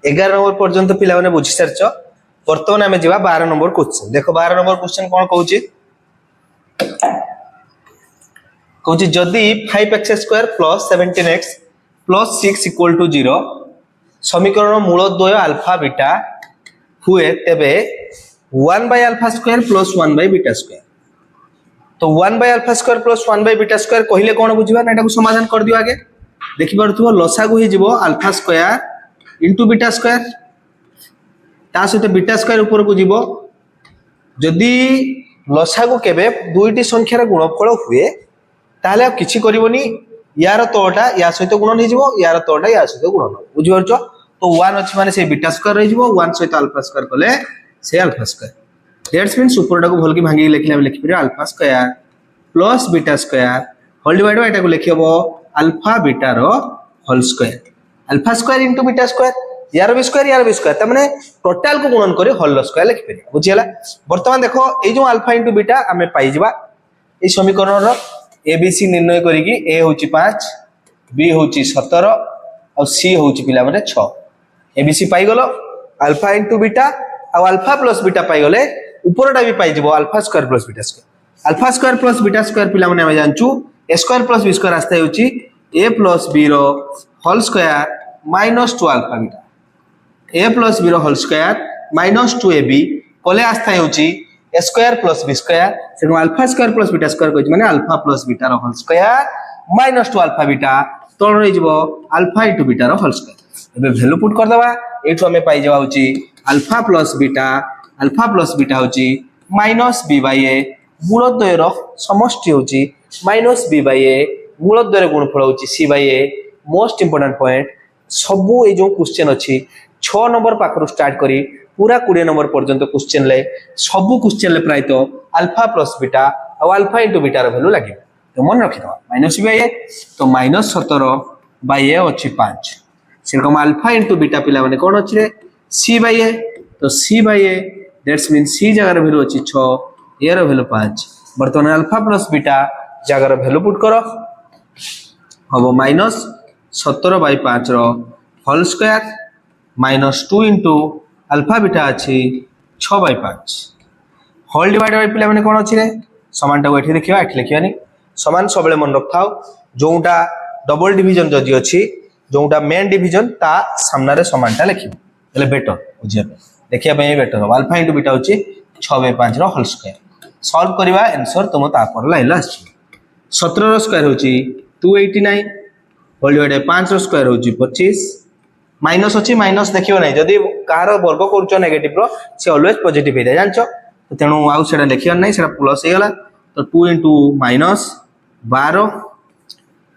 11 number पर्यंत पिला माने बुझी सारछ वर्तमान आमे जीवा 12 नंबर क्वेश्चन देखो 12 नंबर क्वेश्चन कोन कहूची कहूची जदी 5x² + 17x + 6 = 0 समीकरण मूल द्वय अल्फा बीटा हुए तेबे 1/α² + 1/β² तो 1/α² + 1/β² कहले कोन बुझिबा ना एटा को समाधान कर दियो आगे देखि परथुवा लसागु हे जिवो α² * β² ता सहित β² ऊपर को जीवो जदी लसागु केबे दुईटी संख्यार गुणफल हुए ताले किछि करिवोनी यार तोटा या सहित गुणन हे जिवो यार तोटा या सहित गुणन बुझि परछो तो 1 अछि माने से β² रहि जिवो 1 सहित α² कले से α² दैट्स मींस ऊपरटा को भल की भांगी लिखले हम लिखि पिरे α² + β² होल डिवाइड बाय एटा को लिखिबो अल्फा बीटा रो होल स्क्वायर α² * β² यार भी स्क्वायर त माने टोटल को गुणन करी होल स्क्वायर लिखि पिरे बुझियला वर्तमान देखो ए जो अल्फा * बीटा हमें पाई जिबा ए समीकरण रो एबीसी निर्णय करी कि ए होची 5 बी होची 17 और सी होची पिला माने 6 एबीसी पाई गलो अल्फा * बीटा और अल्फा + बीटा पाई गले ऊपरटा भी पाई जिवो α² + β² α² + β² पिला माने हम जानचू a² + b² आस्ता होची a + b रो whole square - 2α beta a + b रो होल स्क्वायर - 2ab कोले आस्था होची a² + b² सेनु α² + β² कहै माने α + बीटा रो होल स्क्वायर - 2α बीटा तळ रहि जिवो α * बीटा रो होल स्क्वायर एबे वैल्यू पुट कर दबा एठो हमें पाई जावा होची α + बीटा होची -b/a मूलद्वय रो समष्टि होची -b/a मूलद्वय गुणफल होची c/a मोस्ट इंपोर्टेंट पॉइंट सबु ए जो क्वेश्चन अछि 6 नंबर पाखरु स्टार्ट करी पूरा 20 नंबर पर्यंत क्वेश्चन ले सबु क्वेश्चन ले प्राय तो अल्फा + बीटा और अल्फा * बीटा रो वैल्यू लागि तो मन रखि दवा -b/a तो -17/a अछि 5 सेरकम अल्फा * बीटा पिला माने कोन अछि रे c/a तो c/a दैट्स मीन c जगह रो वैल्यू अछि 6 a रो वैल्यू 5 वर्तमान अल्फा + बीटा जगह रो वैल्यू पुट करो हबो -17/5 रो होल स्क्वायर -2 * अल्फा बीटा अछि 6/5 होल डिवाइड बाय पिला माने कोन अछि रे समान टा एठी देखिबा एठी लिखिबानी समान सबले मन रखाओ जोंटा डबल डिवीजन जदी अछि जोंटा मेन डिवीजन ता सामना रे समानटा लिखिबो एले बेटर बुझिया देखिया पे बेटर अल्फा * बीटा अछि 6/5 रो होल स्क्वायर सॉल्व करबा आंसर तुम ता पर लाइला अछि 17 रो स्क्वायर होची 289 होल डिवाइड बाय 5 रो स्क्वायर होची 25 माइनस अछि माइनस देखियो नै जदी कार वर्ग करचो नेगेटिव रो से ऑलवेज पॉजिटिव हे जानचो तेनु आउ सेडा लिखियो नै सेडा प्लस हे गला तो 2 * -12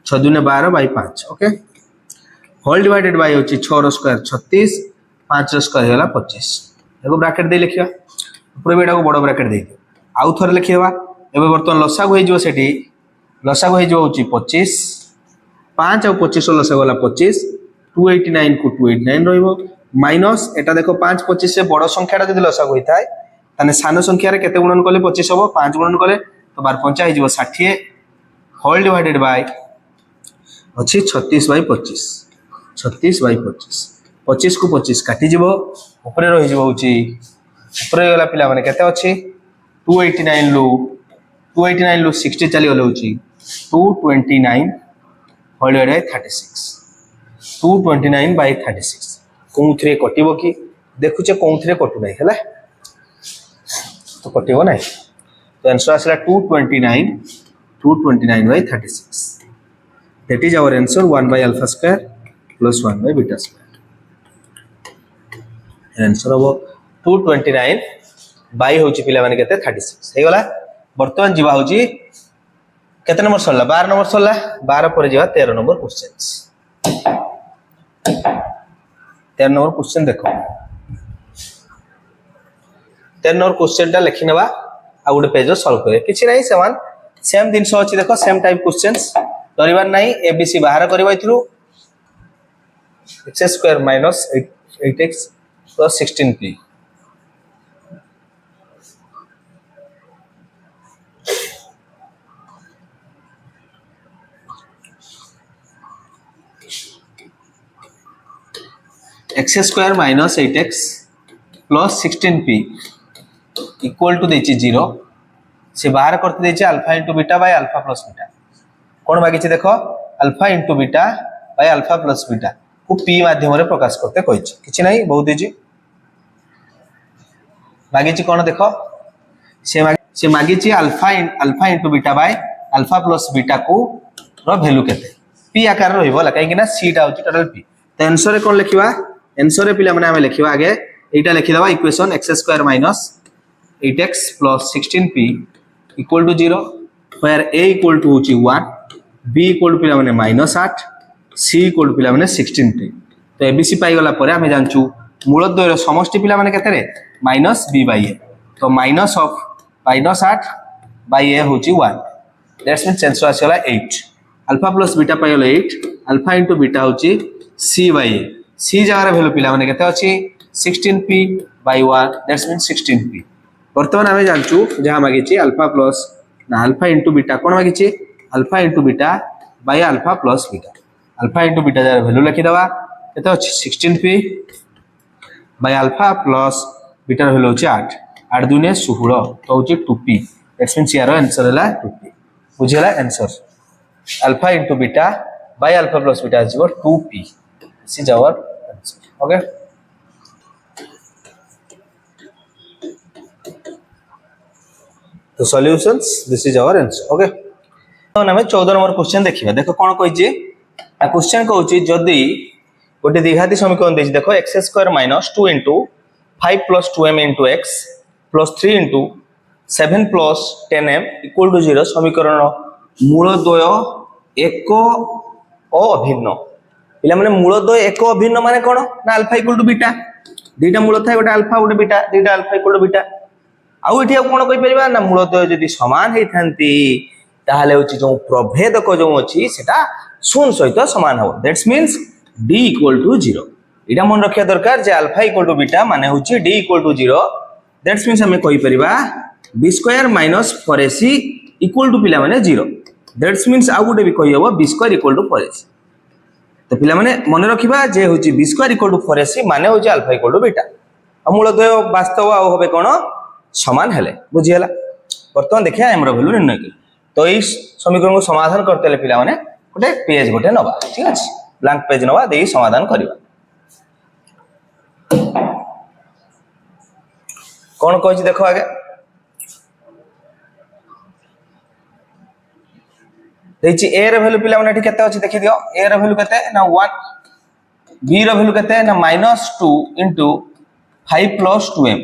6 * 12/5 ओके होल डिवाइडेड बाय होची 6 रो स्क्वायर 36 5 रो स्क्वायर होला 25 एगो ब्रैकेट दे लिखियो ऊपर बेडा को बड़ ब्रैकेट दे आउ थोर लिखिबा एबे वर्तमान लसागु हे जो सेठी लसागु हे जो होची 25 5 और 25 रो लसागु होला 25 289 को 289 रहिबो माइनस एटा देखो 5 25 से बड़ संख्याटा जदी लसागु होइताय ताने सानो संख्या रे केते गुणन करले 25 होबो 5 गुणन करले तो 12 5 हे जिवो 60 होल डिवाइडेड बाय अछि 36/25 36/25 25 को 25 काटी जिवो ऊपर रहि जिवो होची ऊपर गला पिला माने केते अछि 289 लु 60 चली गले होची 229 होल डिवाइड बाय 36 229/36 कोउथरे कटिबो की देखुचे कोउथरे कटु नै हैला तो कटिबो नै तो आंसर आसला 229/36 that is our answer 1/α² + 1/β² answer हो 229 बाई होची पिला माने केते 36 हे गला वर्तमान जीवा होची केते नंबर सरला 12 नंबर सरला 12 पर जीवा 13 नंबर क्वेश्चंस 13 नंबर क्वेश्चन देखो 13 नंबर क्वेश्चन टा लिखि नेबा आ गुटे पेज सॉल्व करे किछि नै समान सेम दिन सो अछि देखो सेम टाइप क्वेश्चंस डरिबार नै एबीसी बाहर करबा इथरु x² - 8x + 16p x square minus 8x plus 16p equal to देछि 0 से बाहर करते देछि alpha into beta by alpha plus beta कौन मागिछि देखो alpha into beta by alpha plus beta को p माध्यम रे प्रकाश करते कहिछि किछि नाही बहुत इजी मागिछि कोन देखो से मागिछि alpha into beta by alpha plus beta को रो वैल्यू केते p आकार रहइबो ला काहे कि ना c टा होछि टोटल p तो आंसर रे कोन लिखिबा आंसर रे पिला माने हम लिखिबा आगे एटा लिखि दबा equation x square minus 8x plus 16p equal to 0 where a equal to होछि 1 b इक्वल टू पिला माने -8 c इक्वल टू पिला माने 16p तो abc पाई गला परे हम जानचू मूल द्वय रो समष्टि पिला माने केते रे -b/a तो माइनस ऑफ -8 बाय a होछि 1 दैट्स मीन आंसर आसेला 8 अल्फा प्लस बीटा पाई गला 8 अल्फा इनटू बीटा होछि c/a c जगह वैल्यू पिला माने केते अछि 16p by 1 that's mean 16p वर्तमान हमें जानचू जहां मागिछि अल्फा प्लस ना अल्फा इनटू बीटा कोन मागिछि alpha into beta by alpha plus beta alpha into beta जगह वैल्यू लिखि दबा केते अछि 16p by alpha plus beta value अछि 8 8 दुने 16 तो अछि 2p दैट्स मीन यार आंसर हला 2p बुझिला answer alpha into beta by alpha plus beta is 2p this is our answer okay तो solutions this is our answer okay तो हमें 14 नंबर क्वेश्चन देखिबा देखो कोन कहै आ क्वेश्चन कहै जदी गोटे द्विघाती समीकरण देछि देखो x square minus 2 into 5 plus 2m into x plus 3 into 7 plus 10m equal to 0 समीकरण मूल द्वय एक अभिन्न पिला माने मूल द्वय एक अभिन्न माने कोन ना अल्फा इक्वल टू बीटा दुईटा मूल थाय गोटे अल्फा गोटे बीटा दुईटा अल्फा इक्वल टू बीटा आउ एठी कोन कहि परिबा ना मूल द्वय जदी समान हेइ थांती ताहाले होची जो प्रभेदक जो अछि सेटा शून्य सहित समान हो that's means d equal to 0 इटा मन रखिया दरकार जे अल्फा इक्वल टू बीटा माने होची d equal to 0 that's means हमें कहि परिबा b square minus 4ac equal to पिला माने 0 दैट्स मींस आ गुटे भी कहि हबो b square equal to 4ac तो पिला माने मन रखिबा जे होची b square equal to 4ac माने होची अल्फा इक्वल टू बीटा आ मूल द्वय वास्तव आ होबे कोन समान हेले बुझि हला वर्तमान देखिया हमर वैल्यू निर्णय कर तो इस समीकरण को समाधान करते ले पिला माने गोटे पेज गोटे नबा ठीक अछि ब्लैंक पेज नवा देई समाधान करिबा कोन कहै छी देखो आगे देछि a रे वैल्यू पिला माने एठी केते अछि देखि दियो a रे वैल्यू केते ना 1 b रे वैल्यू केते ना -2 into 5 plus 2m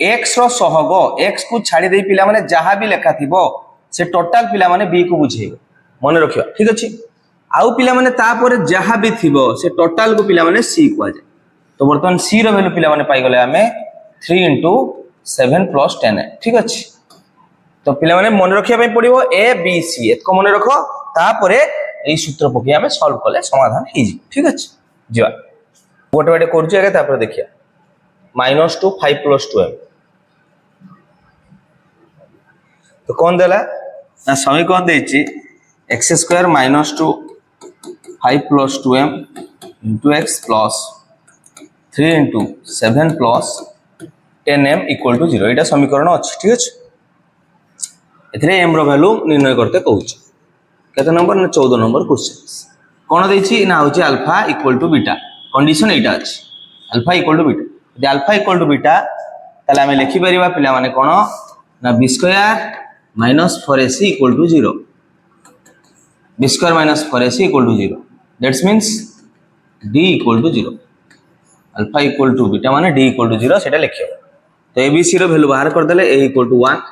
x रो सहग x को छाडी देई पिला माने जहां भी लेखा थिबो से टोटल पिला माने b को बुझेइबो मन रखियो ठीक अछि आउ पिला माने तापर जहां भी थिबो से टोटल को पिला माने c को आ जाय तो वर्तमान c रो वैल्यू पिला माने पाई गले हमें 3 into 7 plus 10 ठीक अछि तो पिला माने मन रखिया पई पड़िबो a b c एतको मन रखो तापर एई सूत्र पकि हमें सॉल्व करले समाधान हे जी ठीक अछि जिवा गोटे गोटे करछु आगे तापर देखिया -2 5 plus 2m तो कौन देला ना समीकरण देछि x square -2 5 plus 2m into x plus 3 into 7 plus 10m equal to 0 एटा समीकरण अछि ठीक अछि एथरे m रो वैल्यू निर्णय करते कहूछि केते नंबर ना 14 नंबर क्वेश्चन कोन देछि ना होछि alpha equal to beta condition एटा अछि अल्फा इक्वल टू बीटा यदि अल्फा इक्वल टू बीटा तले हमें लिखि परिबा पिला माने कोन ना b square minus 4ac equal to 0 b square minus 4ac equal to 0 that means d equal to 0 alpha equal to beta माने d equal to 0 सेटा लिखियो तो abc रो वैल्यू बाहर कर देले a equal to 1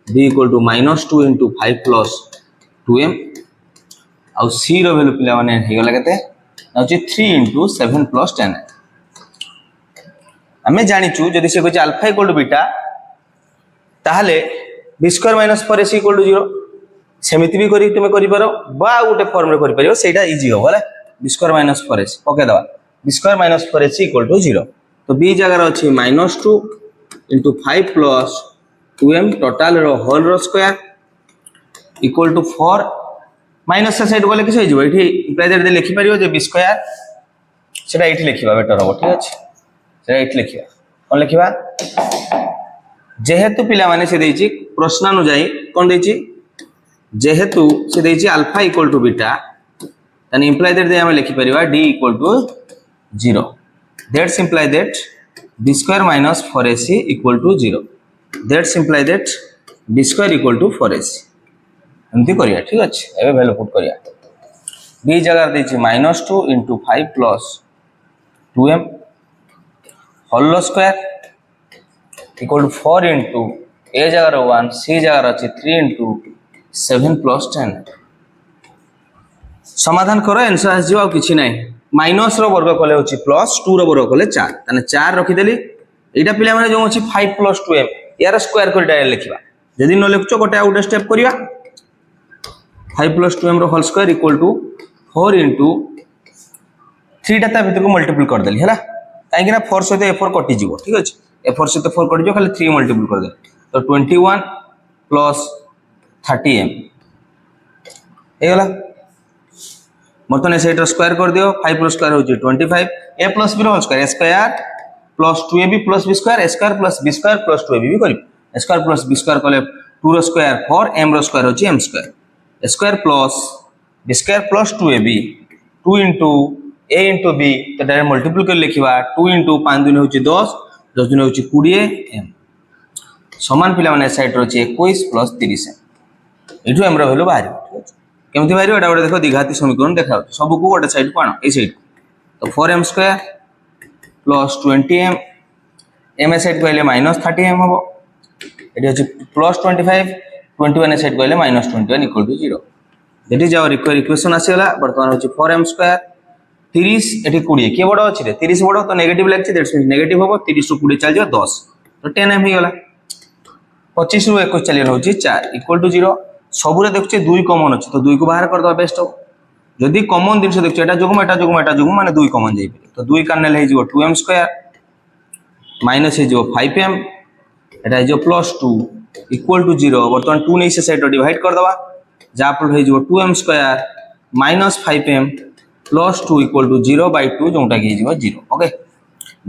b equal to -2 into 5 plus 2m और c रो value पिला माने हे गला केते होची 3 into 7 plus 10 हमें जानिचू जदि से कहै अल्फा इक्वल टू बीटा ताहाले b square minus 4ac equal to 0 सेमिति भी करी तुमे करि पारो बा गोटे फॉर्म रे करि पारियो सेटा इजी हो होला b square minus 4ac okay दवा b square minus 4ac equal to 0 तो b जगह रे अछि -2 into 5 plus 2m टोटल रो होल रो square equal to 4 minus side बोले किछ हो जइबो एठी ब्रैकेट दे लिखि पारियो जे b स्क्वायर সেটা এইটি লিখিবা বেটার হব ঠিক আছে সেটা এইটি লিখিবা কোন লিখিবা যেহেতু পিলা মানে সে দেইছি প্রশ্নানুযায়ী কোন দেইছি যেহেতু সে দেইছি আলফা ইকুয়াল টু বিটা তাহলে ইমপ্লাই দ্যাট দিয়ে আমি লিখি পারিবা d equal to 0 that's imply that b square minus 4ac equal to 0 that's imply that b square equal to 4ac এমতি করিয়া ঠিক আছে এবে ভ্যালু পুট করিয়া b জায়গা দেইছি -2 * 5 plus 2m whole square equal to 4 into a जगार 1 सी जगार अच्छे 3 इंटू 7 प्लस 10 समाधान करो आंसर आसो आ किछि नै माइनस रो वर्ग कले होछि प्लस 2 रो वर्ग कले 4 तने 4 रखि देली एटा पिला माने जो होछि 5 प्लस 2m यार स्क्वायर कर डायरेक्ट लिखिबा यदि न लिखचो गोटे आउट स्टेप करिया 5 प्लस 2m रो whole square equal to 4 into 3 टा भीतर को मल्टीपल कर देली हैला काहे कि ना 4 सहित a4 कटि जीवो ठीक अछि a4 से तो 4 कट जो खाली 3 मल्टीपल कर दे तो 21 प्लस 30m हे गला बर्तमान से एटा स्क्वायर कर दियो 5 प्लस स्क्वायर हो 25 a प्लस b रो whole square a square plus 2ab plus b square a square plus b square plus 2ab भी करी a square plus b square कले 2 रो स्क्वायर 4 m रो स्क्वायर हो m square a square plus b square plus 2ab 2 into a into b तो direct multiple कर लिखिबा 2 into 5 दिन हो 10 10 दिन होची 20 m समान पिला माने साइड रो 21 प्लस 30 m एठो एम रो वैल्यू बाहर ठीक अछि केमथि बाहर एटा गोटे देखो द्विघाती समीकरण देखाउ सब को गोटे साइड को आनो ए साइड तो 4m square plus 20m m side कहले -30m हो एटी होची प्लस 25 21 साइड कहले -21 equal to 0 that is our equation आसीला वर्तमान होची 4m स्क्वायर 30 एटी 20 के बड़ अछि रे 30 बड़ तो नेगेटिव लागछि दैट्स मीन नेगेटिव होबो 30 रो 20 चल जाओ 10 तो 10m ही गला 25 रो 21 चलियन होछि 4 इक्वल टू 0 सबुरे देखछि 2 कॉमन अछि तो 2 को बाहर कर दो बेस्ट हो जदी कॉमन दिन से देखछि एटा जोगुम माने 2 कॉमन जाई तो 2 कानले हे जिवो 2m स्क्वायर माइनस हे जिवो 5m एटा हे जिवो प्लस 2 इक्वल टू 0 वर्तमान 2 नै से साइड डिवाइड कर दवा जा पर हे जिवो 2m square minus 5m plus 2 equal to 0 by 2 जोंटा कि जीव 0 ओके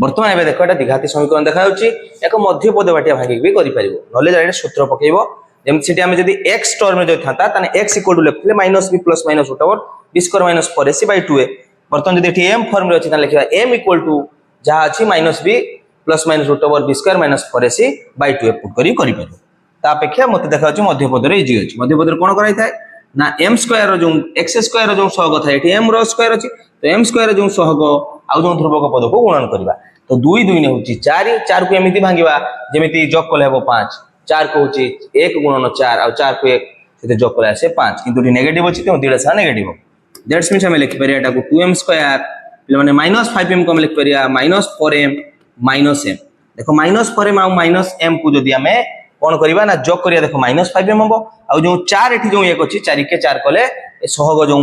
वर्तमान एबे देखो एटा द्विघाती समीकरण देखा होची एक मध्य पद बाटिया भागी भी करि परिबो नले डायरेक्ट सूत्र पकेइबो जेम सिटी हम जदी x टर्म में जो थाता तने x इक्वल टू लिखले -b प्लस माइनस उठावर b square minus 4ac by 2a वर्तमान जदी एटी m फॉर्म रे अछि त लिखबा m इक्वल टू जहा अछि -b प्लस माइनस उठावर b square minus 4ac by 2a put करि परिबो ता अपेक्षा मते देखा होची मध्य पद रे इजी अछि मध्य पद रे कोन कराइ थाए ना m स्क्वायर रो जो x स्क्वायर रो जो सहग थाए एटी m रो स्क्वायर अछि तो m स्क्वायर जो सहग आउ जो ध्रुवक पद को गुणन करबा तो 2 2 ने होची 4 4 को एमिति भांगिबा जेमिति जोग कले हेबो 5 4 को होची 1 गुणन 4 आ 4 को 1 सेते जोग कले आसे 5 किंतु डी नेगेटिव अछि तो दिडा सा नेगेटिव दैट्स मींस हम लिखि परिया एटा को 2m स्क्वायर माने -5m को हम लिखि परिया -4m -m देखो -4m आ -m को जदी हमें कोन करबा ना जोग करिया देखो -5m हबो आ जो 4 एठी जो 1 अछि 4 के 4 कले ए सहग जो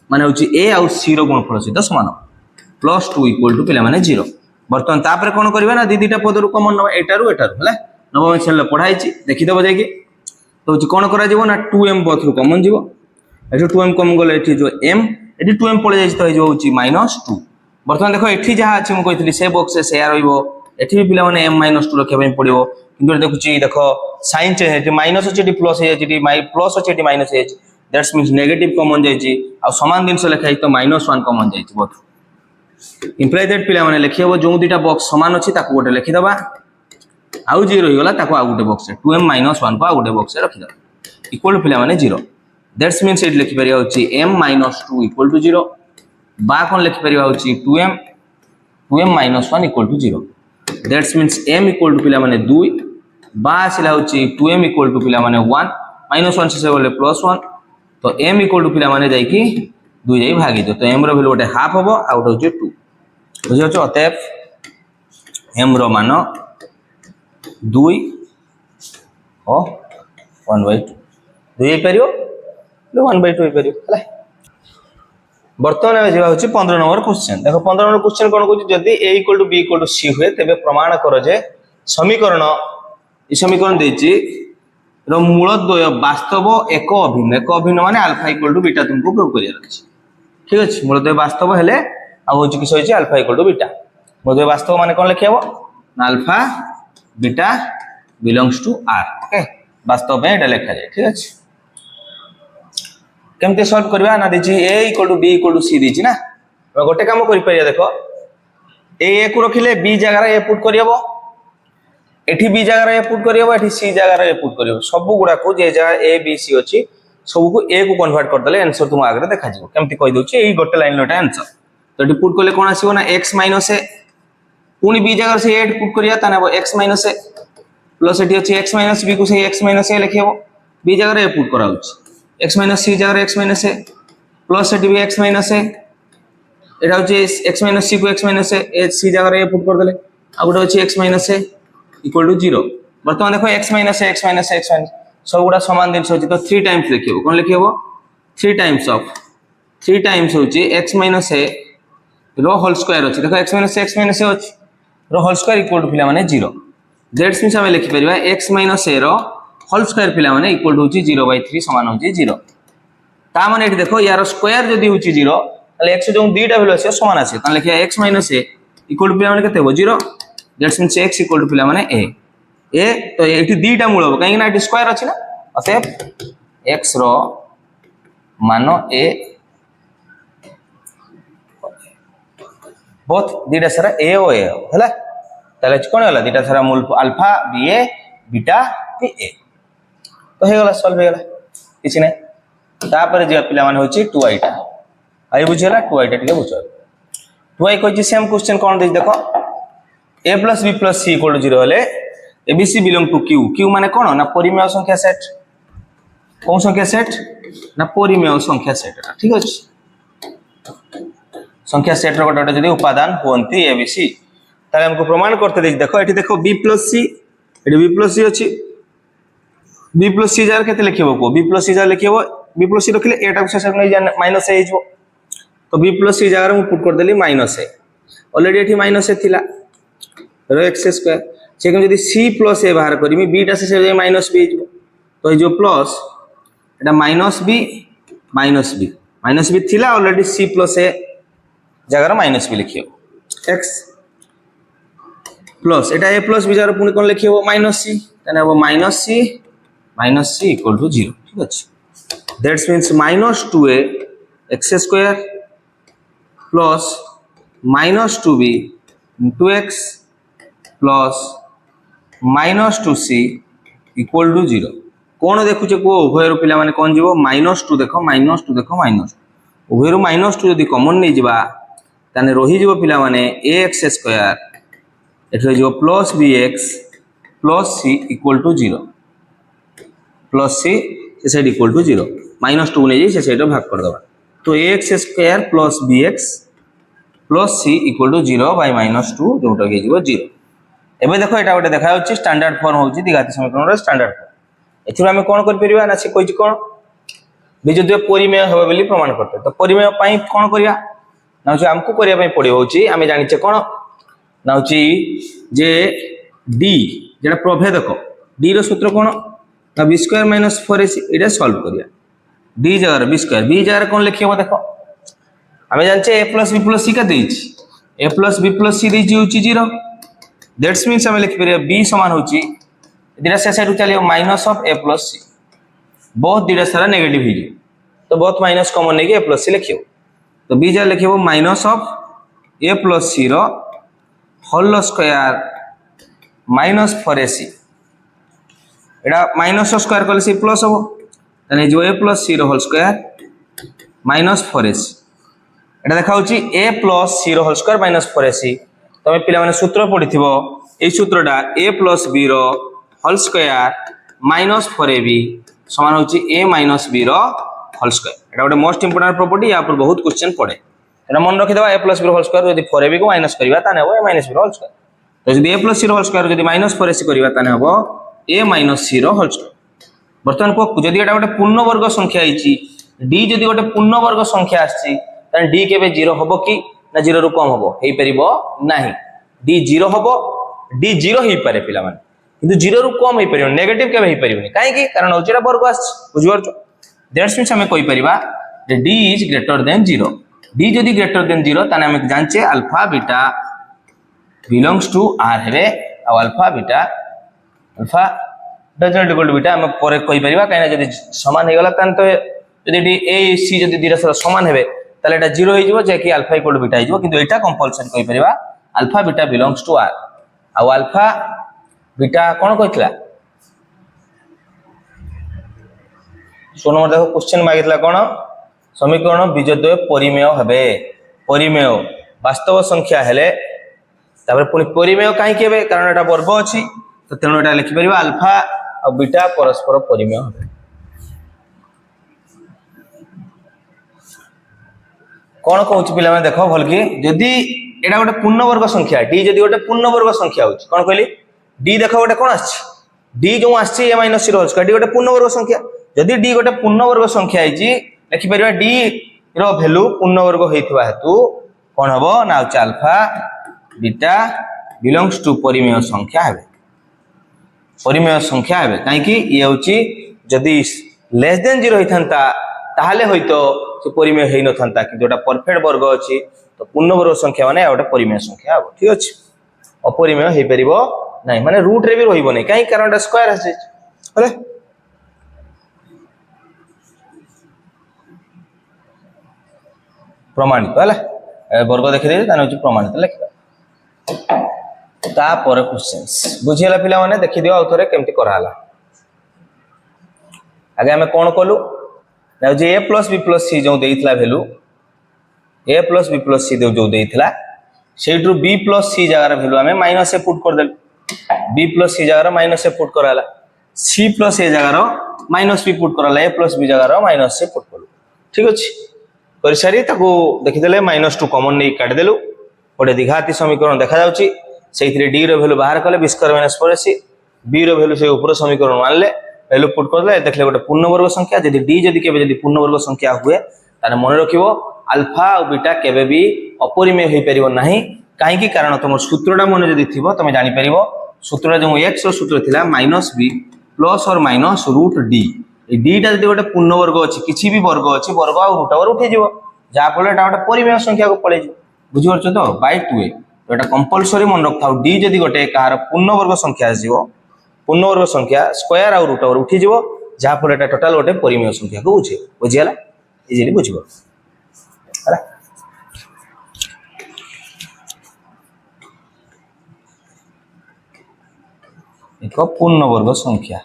माने होची a आ c रो गुणफल सहित समान +2 इक्वल टू पिला माने 0 बर्तन तापर कोन करबा ना दीटा पद रु कॉमन न एटारु हला नवम सेल पढाई छि देखि दबो जाय कि तो होची कोन करा जीवो ना 2m बोथ रु कॉमन जीवो एठी 2m कॉमन गले एठी जो m एठी 2m पळे जाय तो जो होची -2 बर्तन देखो एठी जहा अछि म कहितली से बॉक्स से शेयर होइबो एठी भी पिला माने m-2 रखे पय पडिबो किंतु देखु छि देखो साइन चेंज एठी माइनस अछि एठी प्लस हे एठी प्लस अछि एठी माइनस हे दैट्स मींस नेगेटिव कॉमन जाय छि आ समान दिन से लिखाइ तो -1 कॉमन जाय छि बोथ इंप्लाई दैट पिला माने लिखिबो जो दुटा बॉक्स समान अछि ताको गोटे लिखि दबा आउ 0 होई गला ताको आ गोटे बॉक्स रे 2m - 1 को आ गोटे बॉक्स रे रखि दबा इक्वल टू पिला माने 0 दैट्स मींस इट लिखि परिया होछि m - 2 इक्वल टू 0 बा कोन लिखि परिया होछि 2m - 1 equal to 0 that's means m equal to पिला माने 2 बा आसिला होछि 2m इक्वल टू पिला माने 1 -1 से बोले +1 तो m इक्वल टू पिला माने जाई कि 2 जाई भागी दो तो m रो वैल्यू गोटे हाफ हबो आ गोटे होछि 2 बुझियो छ अतएव m रो मान 2 ओ 1/2 2 हे परियो 1/2 हे परियो हला बर्तमान जेबा होछि 15 नंबर क्वेश्चन देखो 15 नंबर क्वेश्चन कोन कहछि जदी a = b = c हुए तबे प्रमाण करो जे समीकरण ई समीकरण देछि रो मूलद्वय वास्तव एक अभिन्न माने अल्फा = बीटा तुमको प्रूव करिया अछि ठीक अछि मूलद्वय वास्तव हेले आ होची किस होची अल्फा इक्वल टू बीटा बोधे वास्तव माने कोन लिखिबो ना alpha beta belongs to R okay वास्तव में एटा लिखा जाय ठीक अछि केमते सॉल्व करबा ना देची a equal to b equal to c देची ना गोटे काम करि परिया देखो a को रखिले b जगह रे a पुट करियबो एठी b जगह रे a पुट करियबो एठी c जगह रे a पुट करियबो सब गुडा को जे जगह a b c अछि सब को a को कन्वर्ट कर देले आंसर तुम आगे देखा जिवो केमती कहि दोची एई गोटे लाइन लोटा आंसर तो एठी पुट करले कोन आसीबो ना x a पुनी b जगह से 8 पुट करिया ताने x a प्लस एठी अछि x b को से x a लिखिबो b जगह रे a पुट कराउची x c जगह रे x a प्लस एठी भी x a एटा होची x c को x a c जगह रे a पुट कर देले आ गोटे अछि x a इक्वल टू 0 वर्तमान देखो x a सब गुडा समान दिन होची तो 3 टाइम्स लिखिबो कोन लिखिबो 3 टाइम्स ऑफ 3 टाइम्स होची x a रो होल स्क्वायर अछि देखो x a अछि रो होल स्क्वायर इक्वल टू पिला माने 0 दैट्स मींस हम लिखि परिबा x a रो होल स्क्वायर पिला माने इक्वल टू होची 0/3 समान होची 0 ता माने एठी देखो यार स्क्वायर जदी होची 0 ताले x जो दीटा वैल्यू अछि समान अछि ताले लिखिया x a इक्वल टू पिला माने केते हो 0 that's means x equal to पिला माने a तो एठी दीटा मूल हो कहीं ना एठी स्क्वायर अछि ना अतः x रो मानो a बोथ दीटा सारा a ओ a हला ताले कोन होला दीटा सारा मूल अल्फा ba बीटा a तो हे गला सॉल्व हे गला किछि नै तापर जे पिला माने होची 2i टा आइ बुझला 2i टा टिके बुझो 2i कोची सेम क्वेश्चन कोन दे देखो a + b + c = 0 हले abc belong to q माने कोन ना परिमेय संख्या सेट कोन संख्या सेट ना परिमेय संख्या सेट ठीक अछि संख्या सेट रो गोटे जदी उपादान होंती abc ताले हमको प्रमाण करते देखो एठी देखो b + c एठी b + c अछि b + c जार केते लिखिबो को b + c जार लिखिबो b + c रखिले a टा से नै माइनस a हिजबो तो b + c जार हम पुट कर देली -a ऑलरेडी एठी -a थिला रो x² सेकम जदी c + a बाहर करबी b टा से -b हिजबो तो ए जो प्लस एटा -b थिला ऑलरेडी c + a जगह -b लिखियो x plus iota a + b jar पुनी कोन लिखियो -c तने अब -c इक्वल टू 0 ठीक अछि that's means -2a x² plus -2b x plus -2c equal to 0 कोन देखुचे को उभय रो पिला माने कोन जीवो -2 देखो -2 उभय रो -2 यदि कॉमन नै जिबा ताने रही जीवो पिला माने ax² एठो जीवो plus bx plus c equal to 0 plus c से साइड इक्वल टू 0 -2 नै जे से साइड भाग कर दबा तो ax² plus bx plus c equal to 0/-2 जोटा के जीवो 0 एबे देखो एटा गोटे देखा होची स्टैंडर्ड फॉर्म होची द्विघात समीकरण रो स्टैंडर्ड फॉर्म एथि हम कोन कर परिबा ना से कोइची कोन बीजद्वय परिमेय होबे बोली प्रमाण करते तो परिमेय पई कोन करिया ना होची हमको करिया पई पड़े होची हमें जानि छे कोन ना होची जे d जेटा प्रभेदक d रो सूत्र कोन ना b² - 4ac एटा सॉल्व करिया d जगह b² b जगह कोन लिखिबो देखो हमें जानि छे a + b + c का देछि a + b + c देछि होची 0 दैट्स मींस हम लिख परिया b समान होची दिरा से साइड चलियो -a + c बहुत दिरा सारा नेगेटिव हिज तो बहुत माइनस कॉमन नै के a + c लिखियो तो b जा लिखिबो -a + c रो होल स्क्वायर -4ac एडा माइनस स्क्वायर करले से प्लस हो तने जो a + c रो होल स्क्वायर -4ac एडा देखा होची a + c रो होल स्क्वायर -4ac तमे पिला माने सूत्र पढिथिबो ए सूत्रटा a + b रो होल स्क्वायर -4ab समान होची a - b रो होल स्क्वायर एटा गोटे मोस्ट इंपोर्टेंट प्रॉपर्टी या पर बहुत क्वेश्चन पड़े एटा मन रखि देबा a + b रो होल स्क्वायर यदि 4ab को माइनस करबा ताने हो a - b रो होल स्क्वायर तो यदि a + c रो होल स्क्वायर यदि -4ac करबा ताने हो a - c रो होल स्क्वायर वर्तमान को यदि एटा गोटे पूर्ण वर्ग संख्या आइची d यदि गोटे पूर्ण वर्ग संख्या आछि ताने d केबे 0 होबो कि ना 0 रु कम होबो हेई परिबो नाही d 0 होबो d 0 हेई पारे पिला माने किंतु 0 रु कम हेई परिबो नेगेटिव केबे हेई परिबोनी काहे कि कारण ओजेरा वर्ग आछि बुझिवरछ दैट्स मींस हमें कोइ परिबा जे d is greater than 0 d जदि ग्रेटर देन 0 ताने हम जानचे alpha beta belongs to R हेबे आ alpha beta alpha does not equal to beta हम परे कहि परिबा काइना जदि समान हे गला तान तो जदि डी ए सी जदि दिरा समान हेबे ताले एटा 0 हे जिवो जे कि अल्फा इक्वल टू बीटा हे जिवो किंतु एटा कंपलसरी कहि परिबा alpha beta belongs to R आ अल्फा बीटा कोन कहितला सोनो देखो क्वेश्चन मागितला कोन समीकरण बीजद्वय परिमेय हेबे परिमेय वास्तव संख्या हेले तापर पुनी परिमेय काहे केबे कारण एटा वर्ग अछि तो तेनो एटा लिखि परिबा अल्फा और बीटा परस्पर परिमेय हेबे कोन कहउछ पिला में देखो भल कि यदि एटा गोटे पूर्ण वर्ग संख्या डी जदि गोटे पूर्ण वर्ग संख्या होछ कोन कहली डी देखो गोटे कोन आछि डी जो आछि ए माइनस 0 होछ डी गोटे पूर्ण वर्ग संख्या यदि डी गोटे पूर्ण वर्ग संख्या आइछि लिखि परिबा डी रो वैल्यू पूर्ण वर्ग होइथिबा हेतु कोन हबो ना होछ अल्फा बीटा बिलोंग्स टू परिमेय संख्या हेबे परिमेय संख्या हेबे काहे कि ये होछि यदि लेस देन 0 होइथंता ताहाले होइतो से परिमेय हेइ नथंता कि जोटा परफेक्ट वर्ग अछि तो पूर्ण वर्ग संख्या माने ओटा परिमेय संख्या हबो ठीक अछि अपरिमेय हेइ परिबो नै माने रूट रे भी रहिबो नै काहे कारण स्क्वायर आसे हले प्रमाणित हला वर्ग देखि दे ताने होछि प्रमाणित लिखा ता पर क्वेश्चंस बुझियला पिला माने देखि दियो आउथरे केमति कराला आगे हमें कोन कलु ना जे a + b + c जो देइथला वैल्यू a + b + c जो देइथला सेइट्रु b + c जगह वैल्यू हमें -a पुट कर देल b + c जगह -a पुट कराला c + a जगह -b पुट कराला a + b जगह -a पुट करलु ठीक अछि कर सारी ताको देखि देले -2 कॉमन नै काट देलु ओडे द्विघाती समीकरण देखा जाउची सेइथरे d रो वैल्यू बाहर कले b² - 4ac b रो वैल्यू से ऊपर समीकरण मानले वैल्यू पुट करले देखले गोटे पूर्ण वर्ग संख्या यदि d जदि केबे यदि पूर्ण वर्ग संख्या हुए ताने मन रखिबो अल्फा और बीटा केबे भी अपरिमेय होई परिबो नाही काहे कि कारण तुम सूत्रटा मन जदि थिबो तमे जानि परिबो सूत्रटा जो x रो सूत्र थिला -b प्लस और माइनस √d ए d टा जदि गोटे पूर्ण वर्ग अछि किछि भी वर्ग अछि वर्ग और रूट ओवर उठे जिवो जा फले एटा गोटे परिमेय संख्या को पळे जिवो बुझि परछो तो बाय 2a तो एटा कंपलसरी मन रखथाउ d जदि गोटे कार पूर्ण वर्ग संख्या आजिवो पूर्ण वर्ग संख्या स्क्वायर और रूट ओवर उठी जिवो जा फले एटा टोटल गोटे परिमेय संख्या को बुझे बुझियाला इजीली बुझिबो हला एक पूर्ण वर्ग संख्या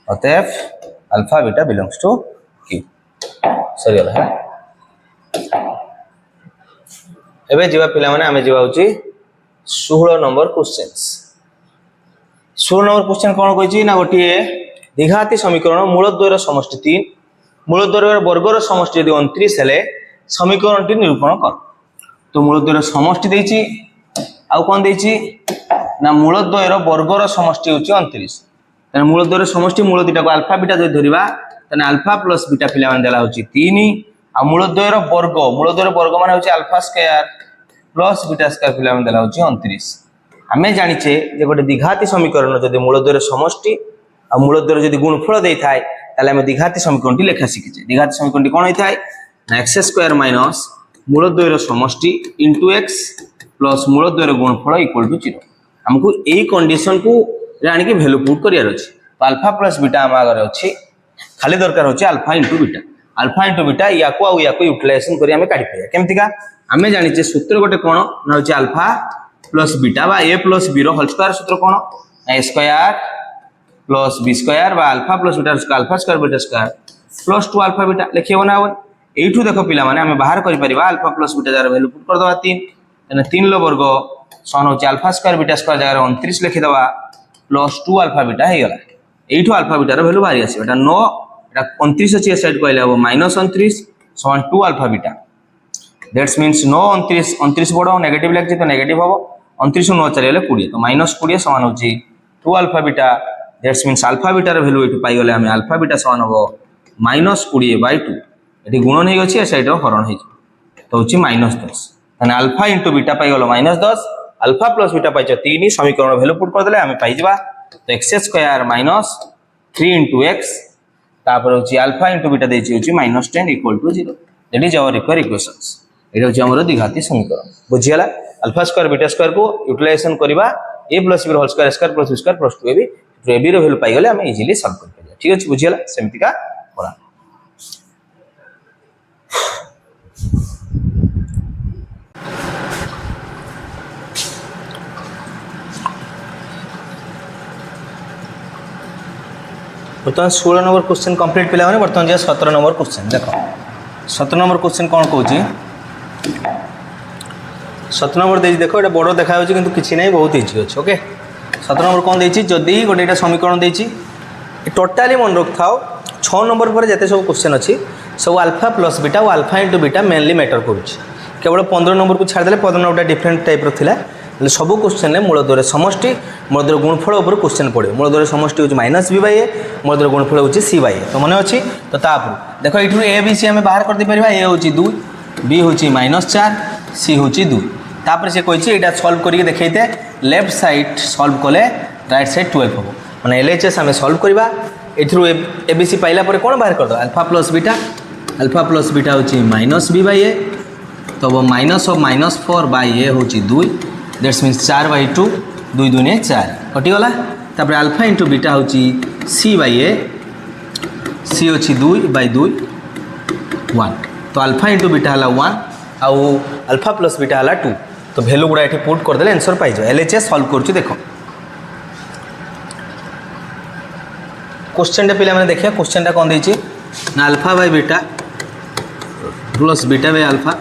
अतएव alpha beta belongs to Q सरी गला है एबे जीवा पिला माने हमें जीवा होची 16 नंबर क्वेश्चंस 16 नंबर क्वेश्चन कोन कहै छी ना गोटी द्विघाती समीकरण मूलद्वयर समष्टि 3 मूलद्वयर वर्गर समष्टि यदि 29 हेले समीकरणटी निरूपण कर तो मूलद्वयर समष्टि देछि आ कोन देछि ना मूलद्वयर वर्गर समष्टि होची 29 तने मूलद्वयर समष्टि मूल दिटा को अल्फा बीटा जदि धरिबा तने अल्फा प्लस बीटा पिला मान देला होची 3 आ मूलद्वयर वर्ग माने होची alpha square plus beta square पिला मान देला होची 29 हमें जानिचे जे गोटे द्विघाती समीकरण जदि मूलद्वयर समष्टि आ मूलद्वयर जदि गुणफल देई थाए ताले हम द्विघाती समीकरणटी लेखा शिखिचे द्विघाती समीकरणटी कोन होई थाए ना x² माइनस मूलद्वयर समष्टि इनटू x प्लस मूलद्वयर गुणफल इक्वल टू 0 हमको एई कंडीशन को यानी कि वैल्यू पुट करियार अछि तो अल्फा प्लस बीटा हम आगर अछि खाली दरकार होछि अल्फा इनटू बीटा याको आ याको यूटिलाइजेशन करी हमें काढी पाया केमति का हमें जानि जे सूत्र गोटे कोन ना होछि अल्फा प्लस बीटा बा a प्लस b रो होल स्क्वायर सूत्र कोन a square plus b square बा alpha plus beta square alpha square beta square plus 2 alpha beta लिखियो ना एठू देखो पिला माने हमें बाहर करि परिबा अल्फा प्लस बीटा जार वैल्यू पुट कर दवा 3 तने 3 लो वर्ग सन होछि अल्फा स्क्वायर बीटा स्क्वायर जगह 29 लिखि दवा प्लस 2 अल्फा बीटा हे गला एठू अल्फा बीटा रो वैल्यू बाहर आसी एटा 9 एटा 29 अछि साइड कहले हो -29 समान 2 अल्फा बीटा दैट्स मींस 9 29 बडो नेगेटिव लागछि तो नेगेटिव हो 29 9 चले गेले 20 तो -20 समान होछि 2 alpha beta that's means alpha beta रो वैल्यू एठू पाई गले हमें अल्फा बीटा समान हो -20/2 एठी गुणन हे अछि ए साइड रो हरण हे तो होछि -10 तने अल्फा इनटू बीटा पाई गलो -10 अल्फा प्लस बीटा पाइछ 3 समीकरण वैल्यू पुट कर देले हमें पाई जबा तो x² - 3 * x तापर होची अल्फा इंटू बीटा देछि होची -10 equal to 0 that is our required equations एटा होची हमर द्विघाती समीकरण बुझियला अल्फा स्क्वायर बीटा स्क्वायर को यूटिलाइजेशन करबा a plus b whole square plus b square plus 2ab तो ab रो वैल्यू पाई गले हम इजीली सॉल्व कर पाइबा ठीक अछि बुझियला सेमति का परा बर्तमान 16 नंबर क्वेश्चन कंप्लीट पिला माने बर्तमान जे 17 नंबर क्वेश्चन देखो 17 नंबर क्वेश्चन कोन कहूची 17 नंबर देछि देखो एटा बड़ देखा होची किंतु किछि नै बहुत इजी अछि ओके 17 नंबर कोन देछि जदी गोटेटा समीकरण देछि टोटली मन रख थाओ 6 नंबर पर जते सब क्वेश्चन अछि सब अल्फा प्लस बीटा और alpha into beta mainly matter करूछि केवल 15 नंबर को छाड़ देले 15 नंबर डिफरेंट टाइप रो थिला सब क्वेश्चन में मूल द्वारा समष्टि मूल द्वारा गुणफल ऊपर क्वेश्चन पड़े मूल द्वारा समष्टि होची -b/a मूल द्वारा गुणफल होची c/a तो मन अछि तो तापर देखो एठु a b c हम बाहर कर दे परिबा a होची 2 b होची -4 c होची 2 तापर से कहछि एटा सॉल्व करिके देखैते लेफ्ट साइड सॉल्व कले राइट साइड 12 हो माने LHS हम सॉल्व करबा एठु a b c पाइला पर कोन बाहर कर दो अल्फा प्लस बीटा होची -b/a तो वो -4/a होची 2 दैट्स मीन्स 4/2 2 2 ने 4 कटि गला तापर अल्फा इंटू बीटा होची c/a c होची 2/2 1 तो अल्फा इंटू बीटा हला 1 आउ अल्फा प्लस बीटा हला 2 तो वैल्यू गुडा एठी पुट कर देले आंसर पाइ जाय LHS सॉल्व करछु देखो क्वेश्चन टा पिला माने देखिया क्वेश्चन टा कोन दैछि ना alpha by beta plus beta by alpha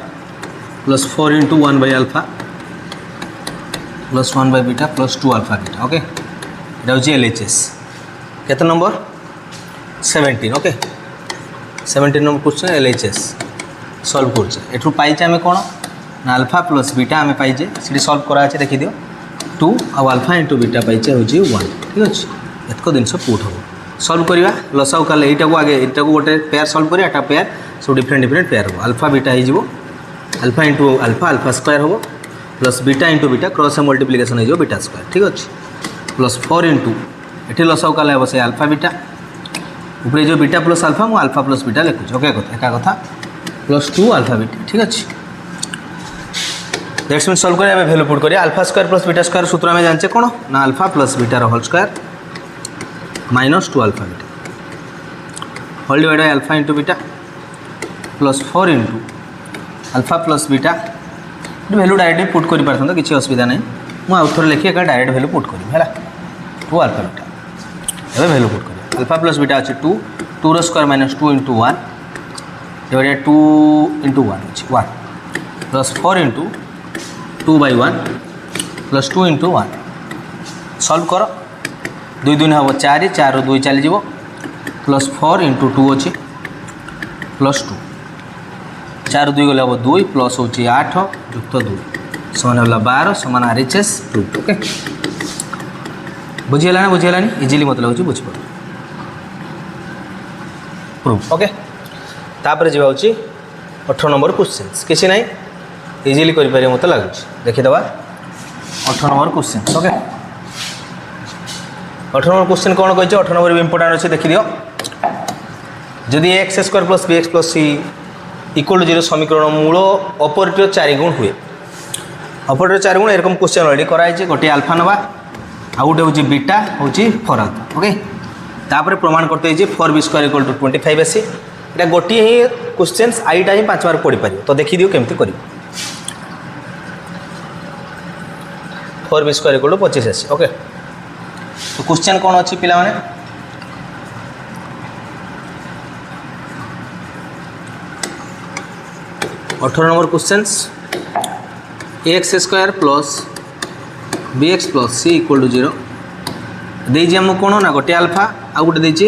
plus 4 into 1 bye alpha plus 1 by beta plus 2 alpha beta okay एटा होची LHS केते number 17 okay 17 number question LHS solve करछ एठु पाइचे हमें कोन ना अल्फा प्लस बीटा हमें पाइचे सिटी सॉल्व करा আছে देखि दियो 2 और अल्फा इनटू बीटा पाइचे होची 1 ठीक अछि एतको दिन से पुट हो सॉल्व करिवा लसाउ काले एटा को आगे एटा को गोटे पेयर सॉल्व करिया एटा पेयर सो डिफरेंट पेयर हो अल्फा बीटा हे जिवो अल्फा इंटू अल्फा स्क्वायर हो plus beta into beta cross multiplication हो बीटा स्क्वायर ठीक अच्छे प्लस 4 इंटू ये लसाउ काले हे से अल्फा बीटा ऊपर जो बीटा प्लस अल्फा मु अल्फा प्लस बीटा लिखुच ओके एका कथा प्लस 2 अल्फा बीटा ठीक अच्छे दैट्स मीन सॉल्व करिया वैल्यू पुट करिया alpha square plus beta square सूत्र में जानचे कोन ना अल्फा प्लस बीटा रो whole square -2 alpha beta whole divide by alpha into beta plus 4 into alpha plus beta value direct put कर पारथन किसी असुविधा नहीं मु आउ थोड़े लिखी एका डायरेक्ट वैल्यू पुट करी है 2 अल्फा बीटा एबे वैल्यू पुट करी अल्फा प्लस बीटा अच्छे 2 रो स्क्वायर -2 इंटू 1 डिवाइडेड 2 इंटू 1 अच्छे 1 plus 4 into 2/1 plus 2 into 1 solve कर 2 2 हम 4 4 2 चली जीवो प्लस 4 इंटू 2 अच्छे प्लस 2 4 2 गले हम 2 प्लस हो 8 युक्त 2 समान होला 12 समान RHS प्रूफ ओके बुझियला ना इजीली मतलब होची बुझ पर प्रूफ ओके तापर जे होची 18 नंबर क्वेश्चंस किसी नहीं इजीली करि पारे मत लागुच देखि दबा 18 number question okay 18 number question कोन कहै छै 18 नंबर इंपोर्टेंट अछि देखि दियो यदि x² + bx + c equal to 0 समीकरण मूल ऑपरेटर 4 गुण हुए ऑपरेटर 4 गुण एरकम क्वेश्चन ऑलरेडी कराई छै गोटे अल्फा नबा आ गोटे होची बीटा होची 4 अल्फा ओके तापर प्रमाण करते जे 4b² = 25ac एटा गोटी ही क्वेश्चंस आईटा ही 5 बार पढ़ी पारियो तो देखि दियो केमती करियो 4b² = 25ac ओके तो क्वेश्चन कोन अछि पिला माने 18 number questions ax² + bx + c = 0 देजी हम कोन ना गोटे अल्फा आ गोटे देजी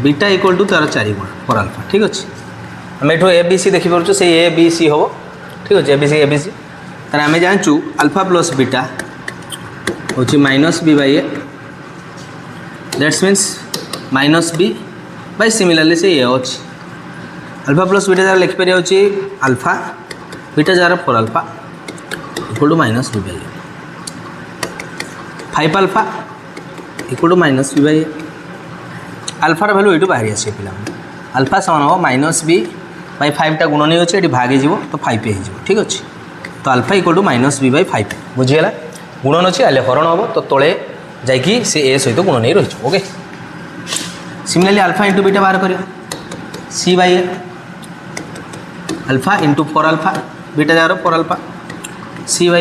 बीटा इक्वल टू तार 4 गुण पर अल्फा ठीक अच्छे आम एठो ABC देखि परछु से ABC हो ठीक अच्छे ABC तार आम जानचु अल्फा प्लस बीटा होची -b/a that's means -b similarly से ए अच्छे अल्फा प्लस बीटा जार लिखि पारे होची अल्फा बीटा जार 4 alpha equal to -b/a 5 alpha equal to -b/a आल्फार भैल्यू ये बाहरी आस पे आल्फा समान हम -b/5 गुण नहीं अच्छे ये भागे जीव तो 5a हो ठीक अच्छे तो आल्फा इक्वल टू -b/5 बुझीगला गुणन अच्छे आले हरण हम तो तले जाकि सी ए सहित गुण नहीं रही okay similarly alpha into beta बाहर कर c/a अल्फा इंटू 4α बीटा जार 4α c/a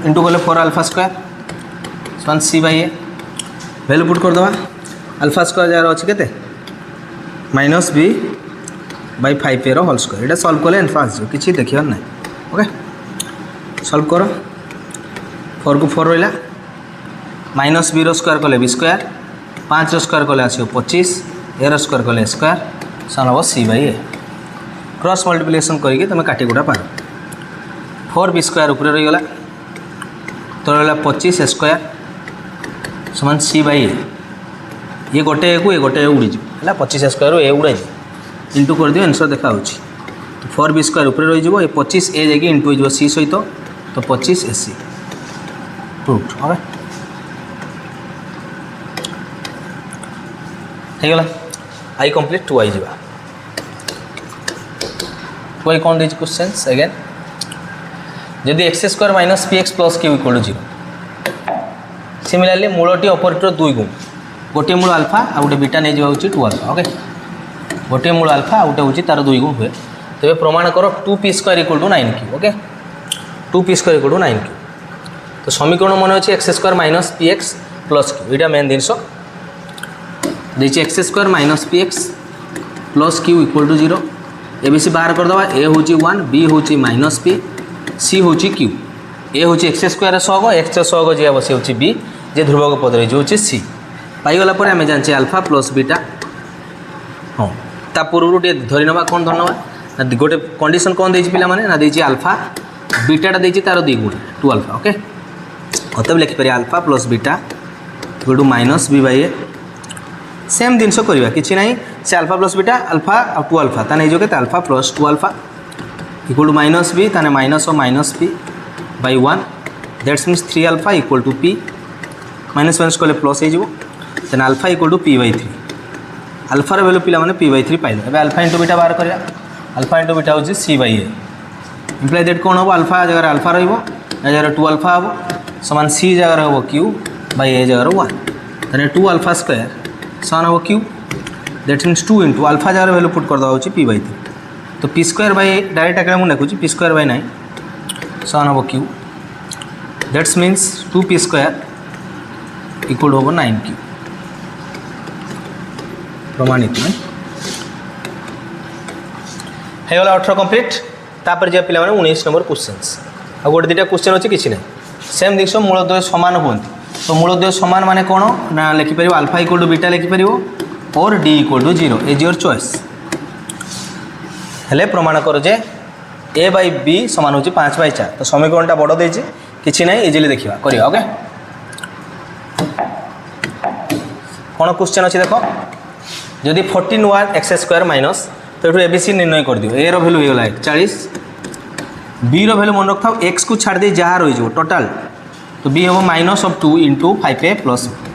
इंटू कले 4α² सन c/a वैल्यू पुट करदे α² जार अच्छे के -b/5a होल स्क्वायर ये सल्व कले आंसर आस कि देखिए ना ओके सल्व कर 4 को 4 रहा -b स्क्वायर कले b² 5 स्क्वायर कले आस 25 a स्क्वायर कले स्क्वायर सन हम c/a क्रॉस मल्टीप्लिकेशन करके तुम काटिकुटा पा 4b² ऊपर रहीगला तो रहा 25a² समान c/a ये गोटे ए को ये गोटे ए उड़ीज है 25a² ए उड़ाई इंटू कर दियो आंसर देखा तो 4b² ऊपर रही ये 25a जाकि इंटू हो सी सहित तो 25ac प्रूफ ओके ହେଇଗଲା आई कंप्लीट 2i जा 2i कौन दे क्वेश्चंस अगेन जदि x² - px + q = 0 similarly मूलटी operator 2 गुण गोटे मूल अल्फा आ गोटे बीटा नहीं जावा 2α ओके गोटे मूल अल्फा आ गोटे होची तार 2 गुण हुए तेरे प्रमाण करो 2p² = 9q okay 2p² = 9q तो समीकरण मन अच्छे x² - px + q यहाँ मेन जिनस देखिए x² - px + q = 0 a b c बाहर करदे a हूँ 1 b हूँ -p c हूँ q ए हूँ x² सहग x सहग जी बस हूँ b जे ध्रुवक पद रही हूँ c पाईगला आम जाने अल्फा + बीटा हाँ ता पूर्व टे धरी ना कौन धरना ना गोटे कंडीशन कौन देती पे ना देती अल्फा बीटाटा देती तार 2 गुण 2α ओके अतएव लिखिपर अल्फा + बीटा = -b/a सेम जिनस करवा कि ना से अल्फा + बीटा अल्फा और 2α ताने जो के अल्फा + 2α = -b ताने -p/1 दैट्स मीन्स 3α = p -1 कले प्लस हो तेना अल्फा = p/3 अल्फार वैल्यू पे p/3 पाइल ए अल्फा इंटू बीटा बाहर करा अल्फा इंटू बीटा हूँ c/a इम्प्लाई दैट कौन हम अल्फा जगह अल्फा रहा 2α हम समान c जगह हम q/a जगह 1 तेना 2α² समान हम q that means 2 into alpha जगह वैल्यू पुट करदे हूँ p/3 तो p² डायरेक्ट आगे मुझे लिखुची p²/9 समान हम q दैट्स मीन्स 2p² = हम 9q प्रमाणित होगा 18 कंप्लीट तापर जा पे 19 नंबर क्वेश्चंस आ गोटे 2टा क्वेश्चन अच्छे कि ना सेम जिस मूलद्वय सामान हूँ तो मूलद्वय सामान माने कौन ना लिखिपर अल्फा = बीटा लिखिपर और d = 0 इज योर चॉइस हेले प्रमाण कर जे a/b समान हूँ 5/4 तो समीकरणटा बड़ देछि कि ना इजिली देखा करिया ओके कौन क्वेश्चन अच्छे देख जदि 14 x² माइनस तो ये एबीसी निर्णय कर दियो ए रो वैल्यू होगा 41 बी रो वैल्यू मन रखा x को छाड़ दे जहाँ रही टोटाल तो बी हम -2 × 5a +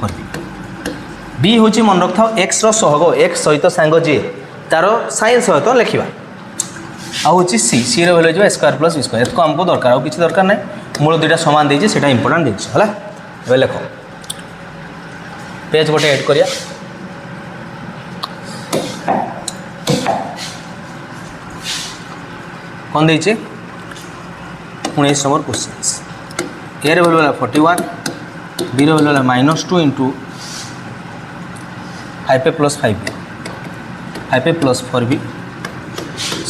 4b बी हूँ मन रखा x रो सहग x सहित सांग जी तार साइन सहित लिखा आउ सी रो वैल्यू हो a² + b² इसको हमको दरकार आउ किसी दरकार ना मूल 2टा सामान देती से इंपोर्टाट जिनिस है लेख पेज गोटे एड करिया कौन देचे 19 नंबर क्वेश्चंस ए रे वैल्यू 41 बी रे value -2 × 5a + 5b 5a + 4b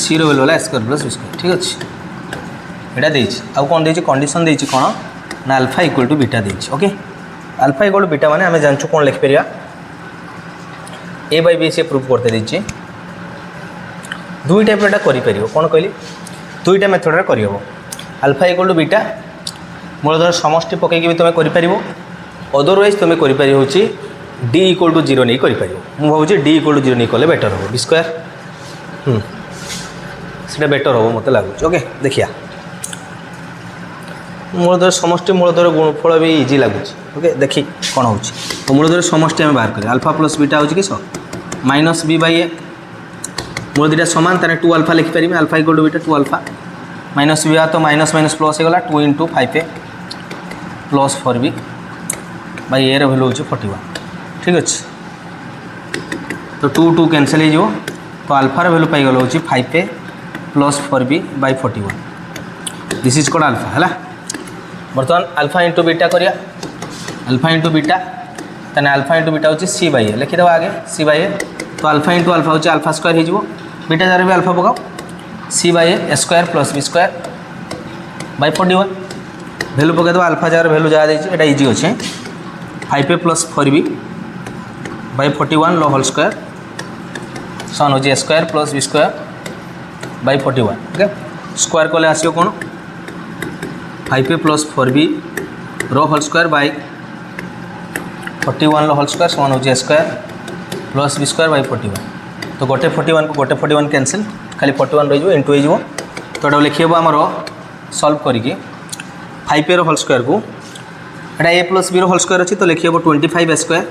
सी रो वैल्यू a² + b² ठीक अच्छे यहाँ देची आउ कौन देची कंडीशन देची कौन ना अल्फा = बीटा देची ओके अल्फा = बीटा माने आम जानचु कौन लिखिपर a/b से प्रूफ करते दीजिए 2 टाइप कर कौन कहली 2टा मेथड कर अल्फा = बीटा मूलधर समष्टि पकईकि भी तुम कर अदरवाइज तुम कर d = 0 नहीं कर मुझे d = 0 नहीं कले बेटर हो b² से बेटर हो मत लगुच ओके देखिया मूलधर समष्टि मूलधर गुणफल भी इजी लगुच ओके देखी कौन हो तो मूलधर समष्टि आम बाहर करें अल्फा प्लस बीटा हो कि माइनस बी बाई ए मूल दुटा सामान तेरे 2 अल्फा लिखिपारि alpha equal to beta 2 alpha minus b तो माइनस माइनस प्लस होगा 2 into 5a plus 4b by a value हो 41 ठीक अच्छे तो 2 2 कैनसल हो तो अल्फार भैल्यू पाइगल हो 5a plus 4b by 41 this is called alpha है बर्तमान अल्फा इंटू बीटा करिया अल्फा इंटू बीटा तेना अल्फा इंटू बीटा हूँ सी बाई ए लिखिदेव आगे सी बाई ए तो अल्फा इंटू अल्फा हूँ अल्फा स्क्वायर हो बीटा जार भी अल्फा पकाओ c by a square plus b square by 41 value पकईदेव अल्फा जार भैल्यू जहाँ देता इजी अच्छे 5a प्लस 4b बाई 41 लो होल स्क्वायर सन हो square plus b square by 41 okay square कले आसो कौन 5a प्लस 4b रो होल स्क्वायर बाई 41 लो होल स्क्वायर समान हो square plus b square by 41 तो गोटे 41 को गोटे 41 कैंसिल खाली 41 रही इंटू हो तो लिखिए आमर सल्व करी 5a रो होल स्क्वायर को एटा a प्लस b रो होल स्क्वायर अच्छी तो लिखिए 25 स्क्वायर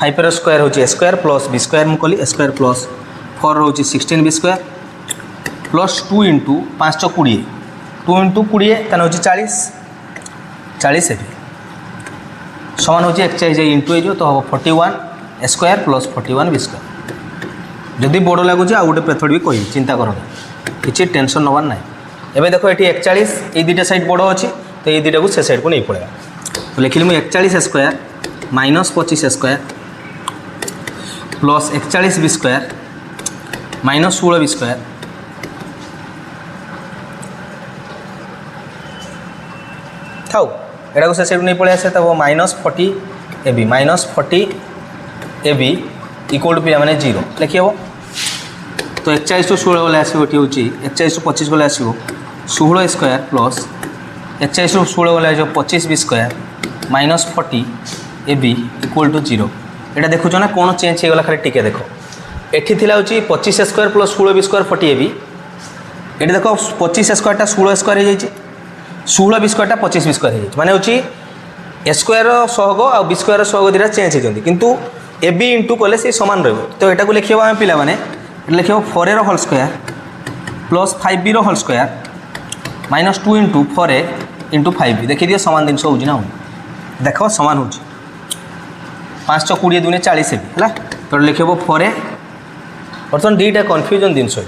5a रो स्क्वायर हो स्क्वायर प्लस बी स्क्वायर मुझे स्क्वायर प्लस 4 हो 16 b square plus 2 into 5 20 2 into 20 तेना हो 40 40 ए समान हो 41 इंटू हो तो हम 41 स्क्वायर प्लस 41 बी स्क्वायर जदि बड़ लगुच आ गोटे मेथड भी कही चिंता कर किसी टेंशन नबार ना एवं देखो ये 41 ये दुटा साइड बड़ अच्छी तो ये दुटा को से साइड को नहीं पड़ेगा तो लिखिली मुझे 41 square minus 25 square plus 41 b square minus 16 b square थाउ एटा को से साइड नहीं पड़े आसे तब माइनस 40 ab इक्वल टू पिला माने 0 लिखी हे तो 41 टू 16 गले आसो ये हूँ 41 टू 25 गले आसो 16 स्क्वायर प्लस 41 टू 16 गले 25 b square minus 40 ab equal to 0 यहाँ देखुच ना कौन चेंज होगा खाली टिके देख एठी थिला होची 25 square plus 16 b square 40 ab ये देख 25 स्क्वायरटा 16 स्क्वायर हो जाए 16 बी स्क्वायरटा 25 बी स्क्वायर हो जाए माने होची स्क्वायर सहग आ बी स्क्वायर सहग दुटा चेंज होती किंतु ए बी इंटू कले से सामान रही तो यहाँ को लिखे आम पिला माने लिखे 4a रो होल स्क्वायर प्लस 5b रो whole square minus 2 into 4a into 5b देखिए दिए सामान जिन हो देख सामान हो 5 20 दुने 40 है तो लिखे 4a बर्तमान दुईटा कन्फ्यूजन जिनस ये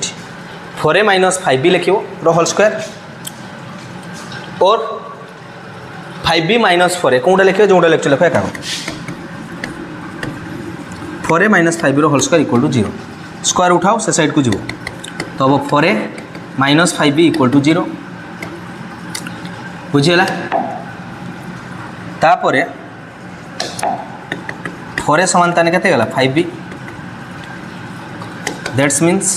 4a माइनस 5b लिखे रो होल स्क्वायर और 5b माइनस 4a कौटा लिखे जोटा लिखे लिख एक 4a माइनस 5b रो whole square equal to 0 square उठाओ से साइड को जीव तो हम 4a minus 5b equal to 0 बुझीगला तापर 4a समान ताने केते गला 5b that's means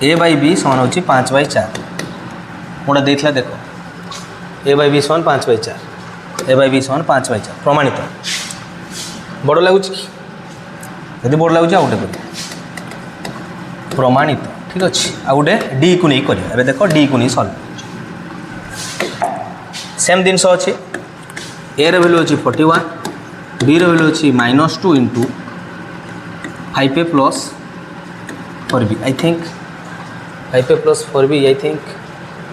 a by b समान होची 5/4 मोटा देथिला देखो a बाई b समान 5/4 a बाई b समान 5/4 प्रमाणित बड़ लगुच यदि बड़ लगुच आउटे कर प्रमाणित ठीक अच्छे आउटे डी को नहीं कर देखो डी को नहीं सल्व सेम जिनस अच्छे ए वैल्यू अच्छी 41 बी वैल्यू अच्छी -2 into 5a plus 4b I think 5a plus 4b I think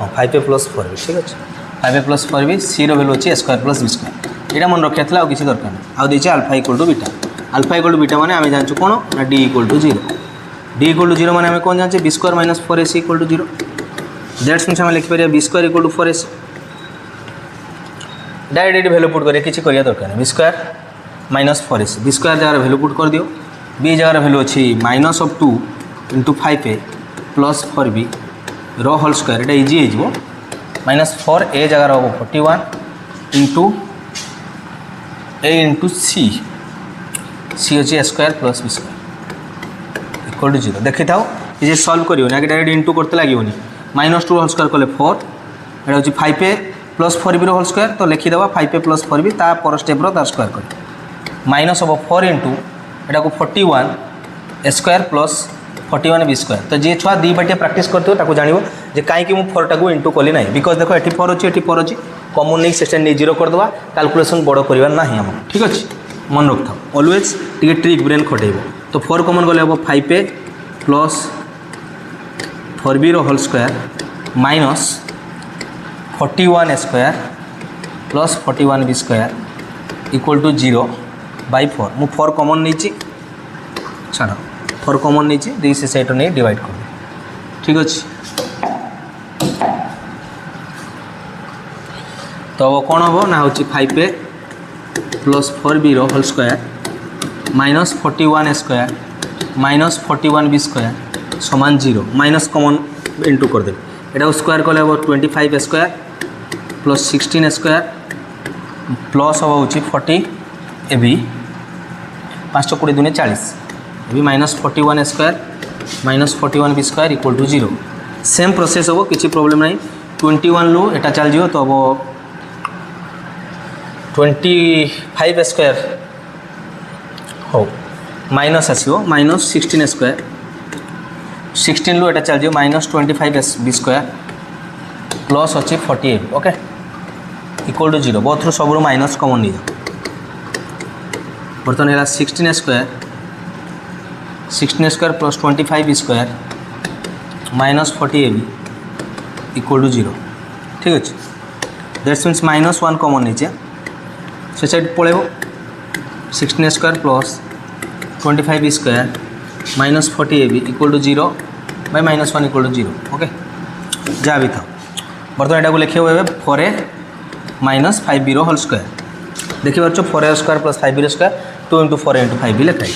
हाँ 5a प्लस 4b ठीक अच्छे 5a plus 4b c value अच्छी स्क्वायर प्लस बी स्क्वायर यहाँ मन रखा था किसी दरकार नहीं आउ देचे अल्फा इक्वल टू बीटा माने आम जानचु कौन ना d equal to 0 d equal to 0 माने आम कौन जानचे b square minus 4ac equal to 0 that's means आम लिखिपर b square equal to 4ac direct value put करिए किसी करिया दरकार नहीं b square minus 4ac b square जगह वैल्यू पुट कर दियो बी जगह वैल्यू अच्छी -2 इंटू 5a प्लस 4b रो होल स्क्वायर ये इजी हो -4a जगह हम 41 इंटू a इंटू सी अच्छे square plus b square equal to 0 देखी था ये सल्व करियो ना कि डायरेक्ट इंटू करते लगे -2 होल स्क्वायर कले 4 ये हूँ 5a plus 4b whole square तो लिखिदेव 5a प्लस 4b पर स्टेप तार स्क्वायर कर माइनस हम 4 इंटू यहाँ को 41 स्क्वायर प्लस 41 बी स्क्वायर तो जी छुआ दी बाटिया प्राक्ट करते जान जे कहीं मुझे 4 टाक इंटू कली ना बिकज देख ये 4 अच्छी ये 4 अच्छी कमन नहीं से नहीं जीरो करदे कैलकुलेसन बड़ करार ना आम ठीक अच्छे मन रख था अलवेज टे ट्रिक ब्रेन खटेब तो 4 कमन गले हम 5a plus 4b whole square minus 41 square plus 41 b square equal to 0 by 4 मु 4 कमन नहीं छाड़ 4 कमन नहीं दी से सैट नहीं डिवाइड कर ठीक अच्छे तो कौन हम ना हूँ 5a plus 4b whole square minus 41 square minus 41 b square समान 0 माइनस कमन इंटू करदे यहाँ स्क्वायर कले हम 25 स्क्वायर प्लस 16 स्क्वायर प्लस हम हूँ 40 ए 5 20 दुने 40 a minus 41 square minus 41 b square equal to 0 same process हम किसी प्रॉब्लम नहीं 21 लू एटा चल जाओ तो हम 25 स्क्वायर हो माइनस आसो माइनस 16 स्क्वायर 16 लू एटा चल जाओ माइनस 25 बी स्क्वायर प्लस अच्छे 48 ओके इक्वल टू 0 बोथ रू सब माइनस कमन नहीं जाओ बर्तमान है 16 square plus 25 b square minus 40 equal to 0 ठीक अच्छे दैट्स मीन्स माइनस 1 कमन नहीं से साइड पड़ेब 16 square plus 25 b square minus 40 equal to 0 by minus 1 equal to 0 okay जहाँ भी था बर्तमान यहाँ लिखे 4a minus 5b whole square देखिए 4a square plus 5b square 2 into 4 into 5b लिखाई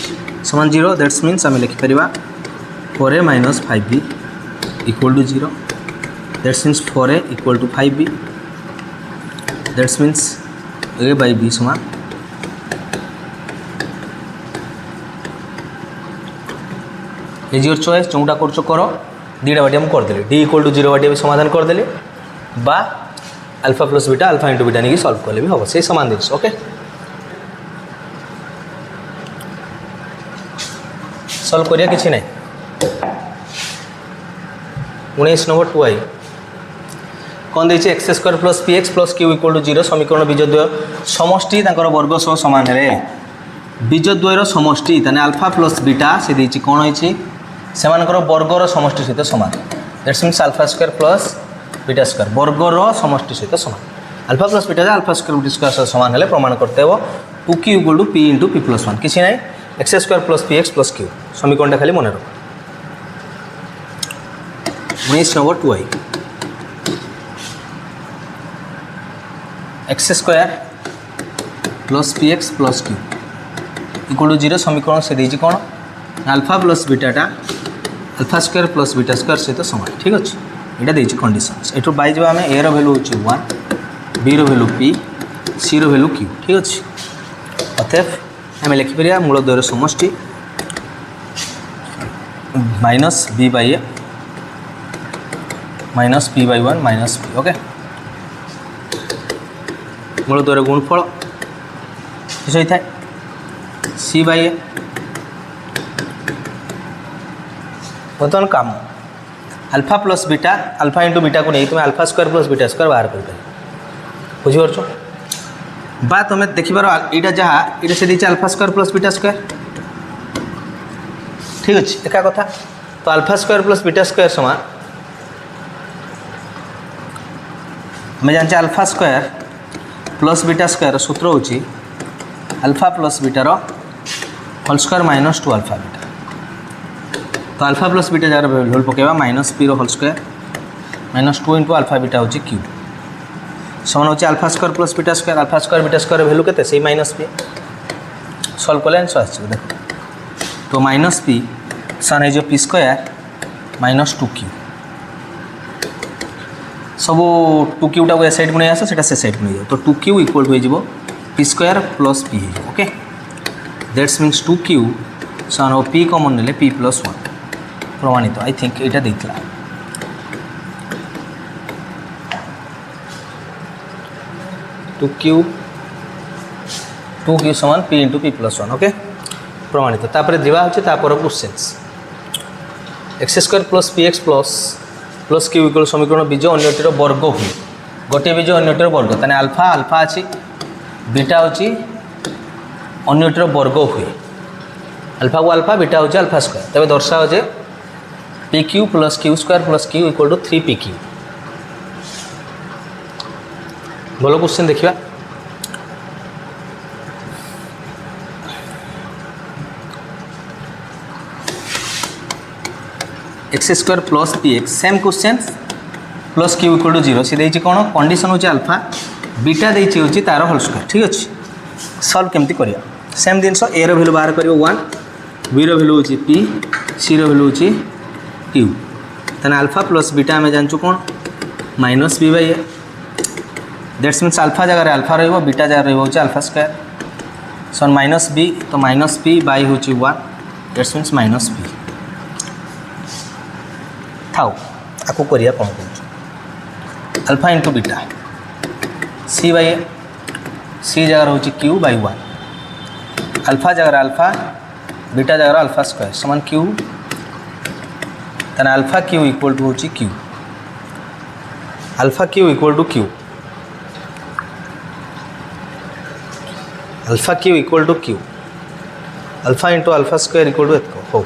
समान 0 दैट्स मीन्स आम लिखिपर 4a minus 5b equal to 0 that's means 4a equal to 5b that's means a by b समान is your choice जोटा कर दीटा बाटी हम करदे डी इक्वल टू 0 बाटी भी समाधान करदे बा alpha plus beta alpha into beta नहीं सल्व कले भी हम से सामान जिन ओके सल्व करिया किसी ना 19 नंबर 2i कौन देखिए x square plus p x plus q equal to 0 समीकरण बीजद्वय समष्टि वर्ग सह सामान है बीजद्वयर समष्टि ताने अल्फा प्लस बीटा से देखिए कौन होती से वर्गर समष्टि सहित सामान that's means alpha square plus beta square वर्गर समष्टि सहित सामान alpha plus beta alpha square beta square सामान है प्रमाण करते हो 2q equal to p into p plus 1 किसी ना x square plus p x plus q समीकरण खाली मन रख 19 number 2i x square plus p x plus q equal to 0 समीकरण से देखिए कौन अल्फा प्लस बीटाटा alpha square plus beta square सहित सामान ठीक अच्छे यहाँ देखिए कंडीशंस एठू बैज आम ए रैल्यू हो 1 b value p c value q ठीक अच्छे अतएव आम लिखिपर मूलद्वयर समष्टि minus b by a minus p by 1 minus p okay मूलद्वयर गुणफल किस होता है सी बाय ए बर्तमान काम alpha plus beta alpha into beta को नहीं तुम alpha square plus beta square बाहर कर बुझीपार बा तुम देखिपार यहाँ जहाँ ये से देखिए alpha square plus beta square ठीक अच्छे एका कथा तो alpha square plus beta square समान हमें जानते alpha square plus beta square सूत्र होची अल्फा प्लस बीटार whole square minus 2 alpha beta तो अल्फा प्लस बीटा जार वैल्यू पकेबा minus p whole square minus 2 into alpha beta होची क्यू समान होची alpha square plus beta square value केते से माइनस पी सॉल्व कले आंसर आछे देखो तो माइनस पी सन है जो पी स्क्वायर माइनस 2q सब 2q टा साइड को नहीं आस से साइड को नहीं जाओ तो 2q इक्वल टू हो P square plus P okay that's means 2q सन हो पी कमन ने पी प्लस 1 प्रमाणित आई थिंक यहाँ देता 2q समान p into p plus 1 okay प्रमाणित तापर दिवा होचे तापर questions x square plus p x plus q equal समीकरण बीज अन्यटीर वर्ग हुए गोटे बीज अन्यटीर वर्ग ताने अल्फा अल्फा अच्छी बीटा होची अन्यटीर वर्ग हुए अल्फा को अल्फा बीटा होची अल्फा स्क्वायर तेज दर्शाओ जे p q plus q square plus q equal to 3 p q भल क्वेश्चन देखा x square plus p x same question plus q equal to 0 सी देती कौन कंडीशन होची अल्फा बीटा देती होची तार होल स्क्वायर ठीक अच्छे सल्व केमती करिया सेम जिनस ए रो वैल्यू बाहर करियो 1 बी रो वैल्यू होची पी सी रो वैल्यू होची क्यू तने अल्फा प्लस बीटा आम जानचु कौन minus b by a that's means alpha जगह अल्फा रहिबो बीटा जगह रहिबो होची alpha square so minus b तो माइनस बी बाई होची 1 दैट्स मीन्स माइनस बी थाउ आको करिया कौन कर alpha into beta c by a c जगह होची क्यू बाई 1 अल्फा जगह अल्फा बीटा जगह अल्फा स्क्वायर समान क्यू तने अल्फा क्यू इक्वल टू होची q alpha q equal to q alpha q equal to q alpha into alpha square equal to एतको हो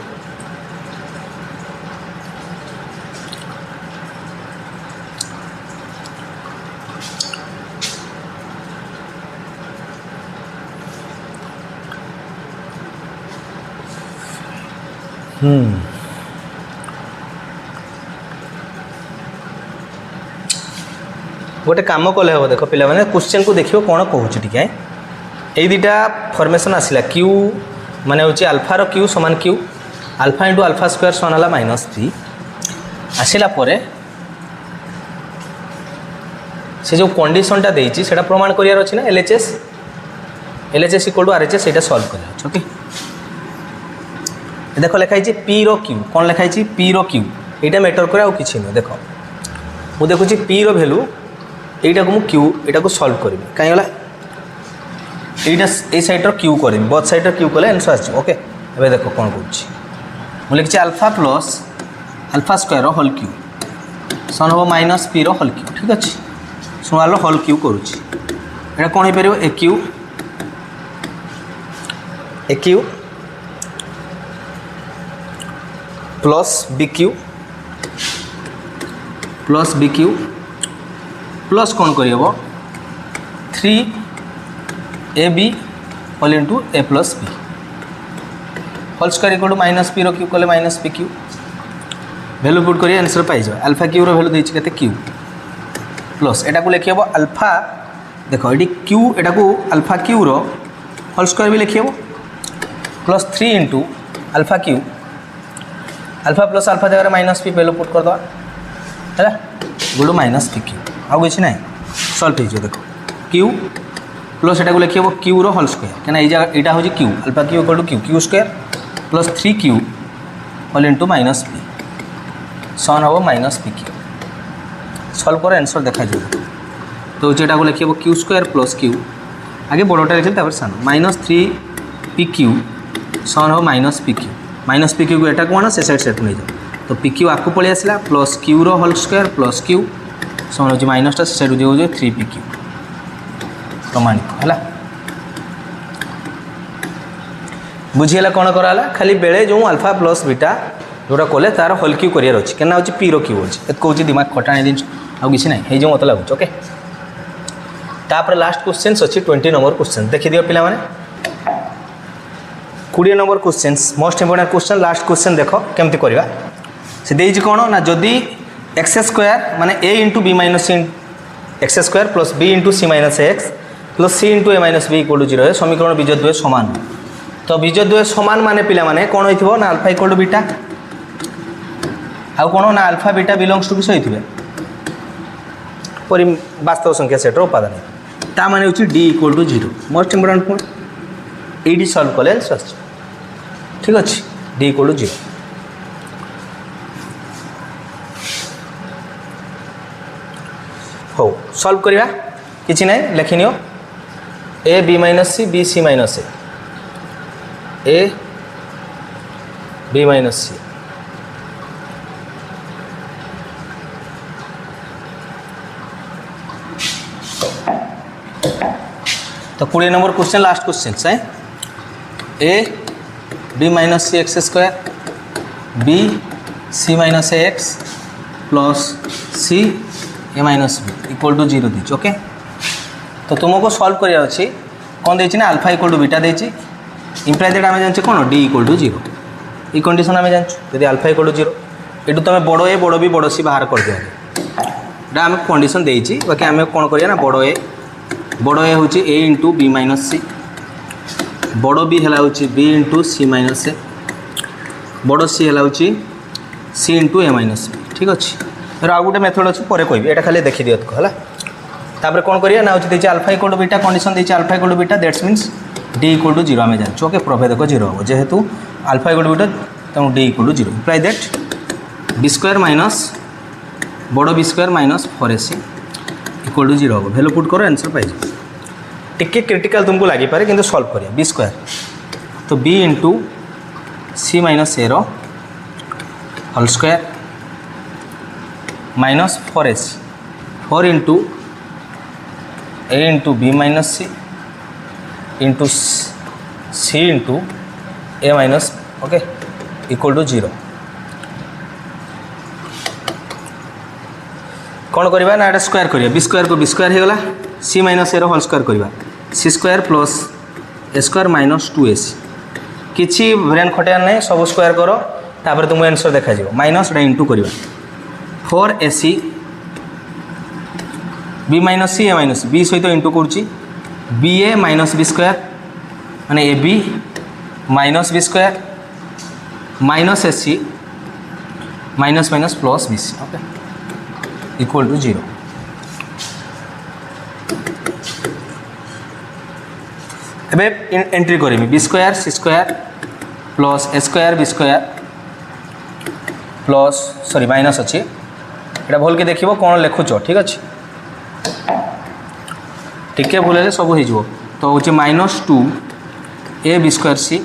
गोटे काम कले हम देख पिला माने क्वेश्चन को देखियो कौन कहूँ टी ये दुटा फॉर्मेशन आसला क्यू माने होची अल्फार क्यू समान Q alpha into alpha square समान है -3 आसला से जो कंडीशनटा देती से प्रमाण करार अच्छी ना एलएचएस इक्वल टू आरएचएस से सॉल्व कर ओके देख लिखाई पी रो क्यू कौन लिखाई पी रो क्यू यहाँ मैटर करे कि नुह देख मुझे देखुची पी रो भैल्यू यहीटा को क्यू यहाँ को सॉल्व करी कहीं यहाँ ये सैड्र क्यू करी बथ सैड्र क्यू कले आंसर आस ओके ये देख कौन कर लिखी alpha plus alpha square whole q सन हम माइनस पी रो होल क्यू ठीक अच्छे सुनार होल क्यू करुच्ची यहाँ कौन हो पार a q plus b q plus कौन कर 3ab whole into a plus b whole square equal to minus p रो क्यू कले minus p q value put करिए आंसर पाइज अल्फा क्यू रो वैल्यू देछि केते क्यू प्लस एटा को लिखिबो alpha देखो ये क्यू एटा को अल्फा क्यू रो होल स्क्वायर भी लिखिबो plus 3 into alpha q alpha plus alpha जगह माइनस पी वैल्यू पुट कर दवा है गुड माइनस पी क्यू आउ किसी ना सल्व हो देखो क्यू प्लस एटा को लिखिबो क्यू रो होल स्क्वायर कहना यहाँ हूँ q alpha q equal to q q square plus 3q whole into minus p सन हम माइनस पी क्यू सल्व कर आंसर देखा जाए तो यहाँ को लिखिबो क्यू स्क्वायर प्लस क्यू आगे बड़टा लिखिए सान -3pq सन हम माइनस पी क्यू को एटा कौन से साइड सेट नहीं जाओ तो पी क्यू आपको पलि आसला प्लस क्यू रो होल स्क्वायर प्लस क्यू सन हो माइनसटा से साइड जो 3pq प्रमाणित है बुझीगला कौन कराला खाली बेले जो अल्फा प्लस बीटा जोटा कले तार होल क्यू करार अच्छी क्या हूँ पी रो क्यू अच्छी कहूँ दिमाग खटाणी दिन आउ कि ना जो मत लगुच ओके तापर लास्ट क्वेश्चन अच्छी 20 नंबर क्वेश्चन देखी दियो पिला माने 20 number question most important question last question देख केमती करवा से देजी कौन ना जदि एक्स स्क्वायर माने a into b minus x square plus b into c minus x plus c into a minus b equal to 0 समीकरण बीजद्वय समान तो बीजद्वय समान माने पिला माने कौन होइथिबो ना अल्फा इक्वल टू बीटा आउ कौन ना अल्फा बीटा बिलोंग्स टू किस होइथिबे वास्तव संख्या सेट्र उपादान ता माने होछि d equal to 0 most important point एडी सॉल्व कले आंसर ठीक अच्छे डी इक्वल टू 0 हो सॉल्व करिया किछि नै लिखिनियो a b minus c b c minus a b minus c तो 20 नंबर क्वेश्चन लास्ट क्वेश्चन है a b minus c x square b c minus a x plus c a minus b equal to 0 दीजिए। Okay तो तुमको solve करार अच्छी कौन देना alpha equal to beta देती इम्प्लाइ दैट आम जाने कौन डी इक्वल टू 0 ये कंडीशन आम जानूँ जब अल्फा इक्वल टू 0 ये तुम बड़ ए बड़ बी बड़ सी बाहर कर दिया आम कंडीशन देती बाकी आम कौन करिया ना बड़ ए हूँ ए इंटू बी माइनस सी बड़ बी है बी इंटू सी माइनस ए बड़ सी है सी इंटू ए माइनस बी ठीक अच्छे फिर आउ गोटे मेथड अच्छी पर कह ये खाली देखी दिखो है तापर कौन करिया ना हूँ alpha equal to beta condition देती alpha equal to beta that's means d equal to 0 आम जानूँ। ओके प्रभेद को 0 हम जेहेतु अल्फा इक्वल टू बीटा तेणु d equal to 0 imply that b square minus बड़ b square minus 4ac equal to 0 हम भैल्यू पुट करो आंसर पाई टिके क्रिटिकल तुमको लगिपे कि सॉल्व करिए बी स्क्वायर तो b into c minus a whole square minus 4ac 4 into a into b minus c into c into a minus okay equal to 0 कौन करवा ना एटा स्क्वायर करिया बी स्क्वायर को बी स्क्वायर हो गला c minus a whole square करवा c square plus a square minus 2ac किसी ब्रेन खटियार नहीं सब स्क्वायर करो तापर तुमको आंसर देखा माइनस इंटू करवा 4ac b minus c a minus b सहित इंटू करुच्ची b a minus b square माने a b minus b square minus ac minus minus plus bc okay equal to 0 एबे entry करी b square c square plus a square b square plus sorry minus अच्छी एटा भल के देखिबो कौन लिखुच ठीक अच्छे टिके भूल है सब हो तो हूँ minus 2 a b square c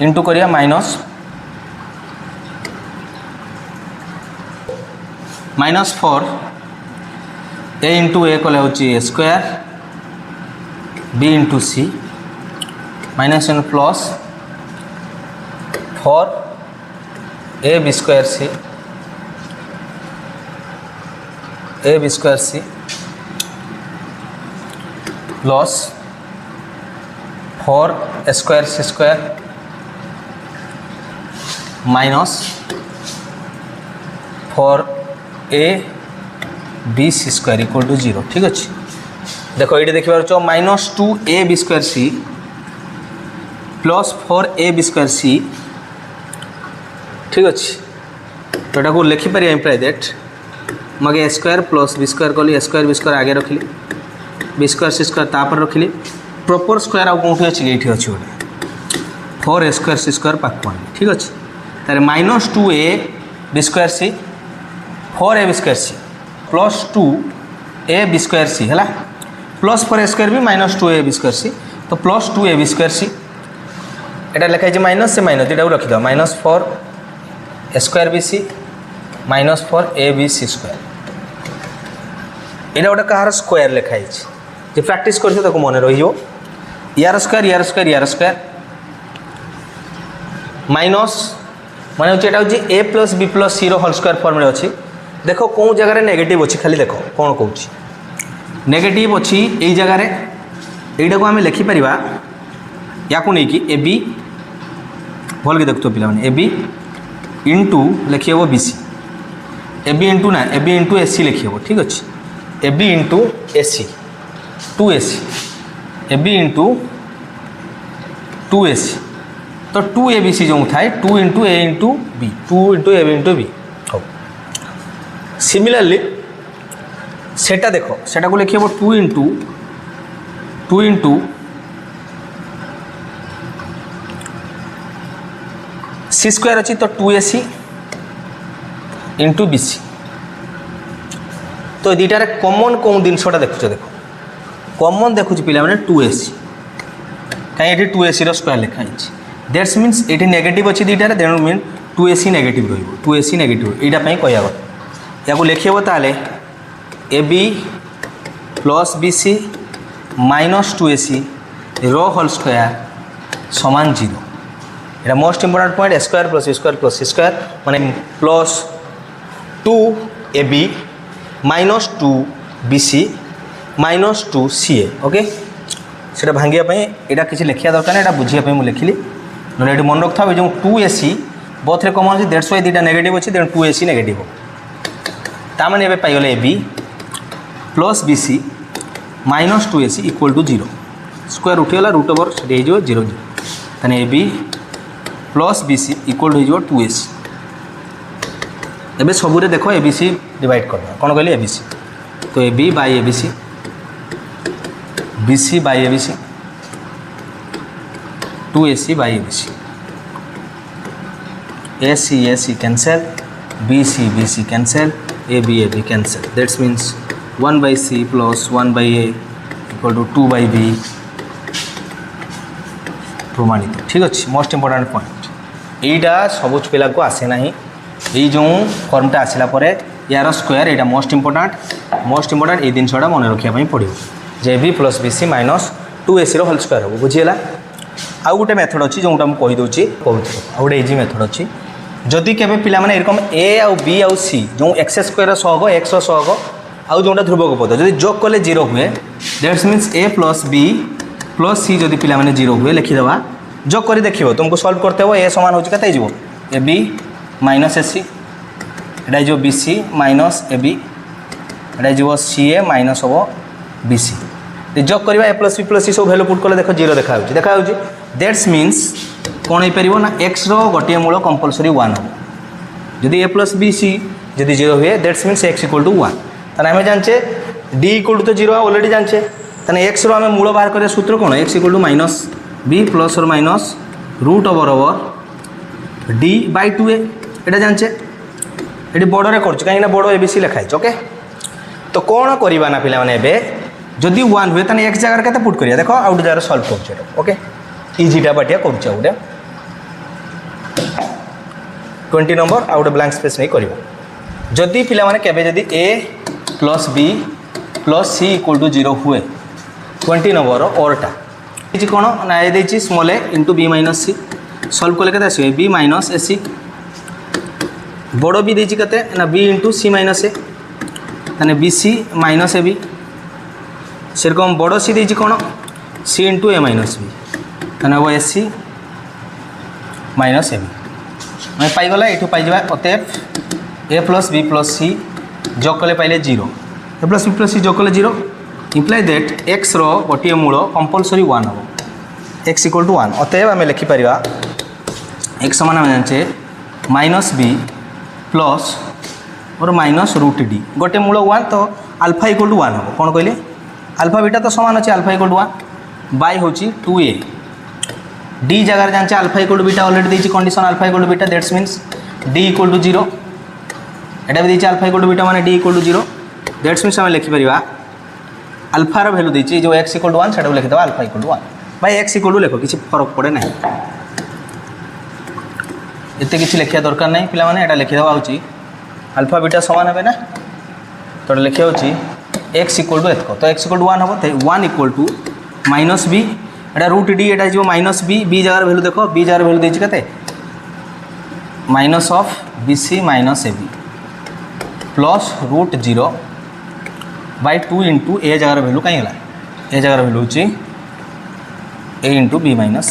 into करिया माइनस 4 ए इंटू ए कले हूँ a square b into c minus n plus 4 a b square c plus 4 square c square minus 4 a b c square equal to 0 ठीक अच्छे देखो ये देखिए minus 2 a b square c plus 4 a b square c ठीक अच्छे तो यहाँ लिखिपर इम्प्लाइ दैट मगे ए स्क्वायर प्लस बी स्क्वायर कली ए स्क्वायर बी स्क्वायर आगे रखिली बी स्क्वायर सी स्क्वायर तापर रखिली प्रॉपर स्क्वायर आउ कौन अच्छी ये अच्छी गोटे 4 ए स्क्वायर सी स्क्वायर पाक ठीक अच्छे तार minus 2 a b square c 4 a b square c plus 2 a b square c है प्लस 4 ए स्क्वायर भी minus 2 a b square c तो plus 2 a b square c यहाँ लिखाई minus से माइनस यहाँ रखीद minus 4 a square b c minus 4 a b c square यहाँ गोटे कहार स्क्वायर लिखाई जो प्रैक्टिस कर मन रो यार स्क्वायर यार स्क्वायर यार स्क्वायर माइनस माने यहाँ हूँ ए प्लस बी प्लस सी होल स्क्वायर फॉर्म में अच्छी देखो कौन जगह नेगेटिव अच्छी खाली देखो कौन कौन नेगेटिव अच्छी यही जगार यहीटा को आम लिखिपर या नहीं ए बी भल के देखो पे ए बी इंटू लिखी हे b c a b into ना ए बी इंटू ए सी लिखी हे ठीक अच्छे a b into a c 2ac a b into 2ac तो 2abc जो थाए 2 into a into b 2 into a into b हो सिमिलरली सेटा देखो सेटा को लिखे 2 इंटू सी स्क्वायर अच्छी तो 2ac इंटू बी सी तो दुटार कमन कौन जिनसा देखुच देखो कमन देखुच पिला माने 2ac कहीं 2ac स्क्वायर लिखाई दैट्स मीन्स ये नेगेटिव अच्छी दुटार देणु मीन 2ac नेगेटिव रही 2ac नेगेटिव यहाँ कहया या लिखे ताले a b plus b c minus 2ac रो होल स्क्वायर समान 0 এটা most important point a square plus c square माने plus 2ab minus 2bc minus 2ca okay सेटा भांगिया पई एटा किछि लिखिया दरकार नै एटा बुझिया पई मु लिखिली नले एटी मन रखथा जो 2ac बोथ रे कॉमन अछि दैट्स व्हाई दीटा नेगेटिव अछि देन 2ac नेगेटिव ता माने एबे पाई गले ab plus bc minus 2ac equal to 0 square उठिगला रूट ओवर से 0 0 तने ab plus bc equal to 2ac एबे सबुरे देखो abc डिवाइड कर कोन कहली abc तो ab by abc bc by abc 2ac by abc ac ac cancel bc bc cancel ab ab cancel that means 1 by c plus 1 by a equal to 2 by b प्रमाणित ठीक अच्छे most important point यहीटा सबुज पिला को आसे ना ये जो फर्मटा आसला यार स्क्वायर यहाँ मोस्ट इंपोर्टेंट ये जिनसा मन रखापी पड़ो जे b plus b c minus 2ac whole square हम बुझीगला आउ गोटे मेथड अच्छी जोटा मुझे कहीदे कहूँ आउ गोटे इजी मेथड अच्छी जदि केवे पिला माने एरकम a आउ b आउ c जो एक्स स्क्वायर सहग एक्स सहग आउ जोटा ध्रुवक पद जदि जोग कले 0 हुए that's means a plus b plus c जदि पिला माने 0 हुए लिखिदेवा जोग कर देखिए तुमको सॉल्व करते हो a समान हो कत हो ए बी माइनस ac एटा जो bc माइनस ab एटा जो ca माइनस हम bc जोग करवा a plus b plus c सब वैल्यू पुट कले देख 0 देखा दैट्स मीन्स कौन हो पार ना x रोटे मूल कंपलसरी 1 हम जदि a प्लस b c जदि 0 हुए that's means x equal to 1 ताने आम जाचे d इक्वल टू तो 0 ऑलरेडी जाचे ताने x रो आम मूल बाहर कर सूत्र कौन x equal to minus b plus और minus root over d by 2a एटा जाचे ये बड़े कर कहीं बड़ abc लिखाई ओके तो कौन करवा ना पिला माने जदि 1 हुए ताने x जगह के पुट करिया देखो आउट जगह सॉल्व कर ओके इजीटा बाटिया कर 20 नंबर आउ गोटे ब्लैंक स्पेस नहीं करवा जदि पिला माने केबे जदि a plus b plus c equal to 0 हुए 20 नंबर ओरटा कौन ना ए देछि small a into b minus c solve कले के आस b माइनस ac बड़ b देछि कते ना b into c minus a ताने bc माइनस ab सेरकम बड़ c देछि कौन c into a minus b ताने वो ac माइनस ab मैं पाईगला ये पाइबा अतएव a plus b plus c जोग कले पाइले 0 a plus b plus c जोग कले 0 इम्प्लाई दैट x रो गोटे मूल कंपलसरी 1 हम x इक्वल टू 1 अतएव आम लिखिपर x समान आम जाने माइनस b प्लस और माइनस रूट d गोटे मूल 1 तो अल्फा इक्वल टू 1 हम कौन कहले अल्फा बीटा तो समान अच्छे अल्फा इक्वल टू 1 बाय हूँ 2a d जगह जाने alpha equal to beta already देती condition alpha equal to beta that's means d equal to 0 एटा भी देती अल्फा इक्वल टू बीटा माने d equal to 0 that's means आम लिखिपर अल्फार भैल्यू देती जो x इक्वल टू 1 से लिखिद alpha equal to 1 by x equal to लिखो किसी फरक पड़े ना एत कि लिखा दरकार नहीं पिला माने एटा लिखिदेवा हूँ अल्फा बीटा समान है ना तो लिखा हूँ x इक्वल टू एतक तो x इक्वल टू 1 हम 1 इक्वल टू माइनस b एटा रूट d एटा जो माइनस b b जगह भैल्यू देखो b जगह भैल्यू देती कते minus of bc minus ab plus root 0 by 2 into a जगह भैल्यू कहीं ए जगह भैल्यू हूँ a into b minus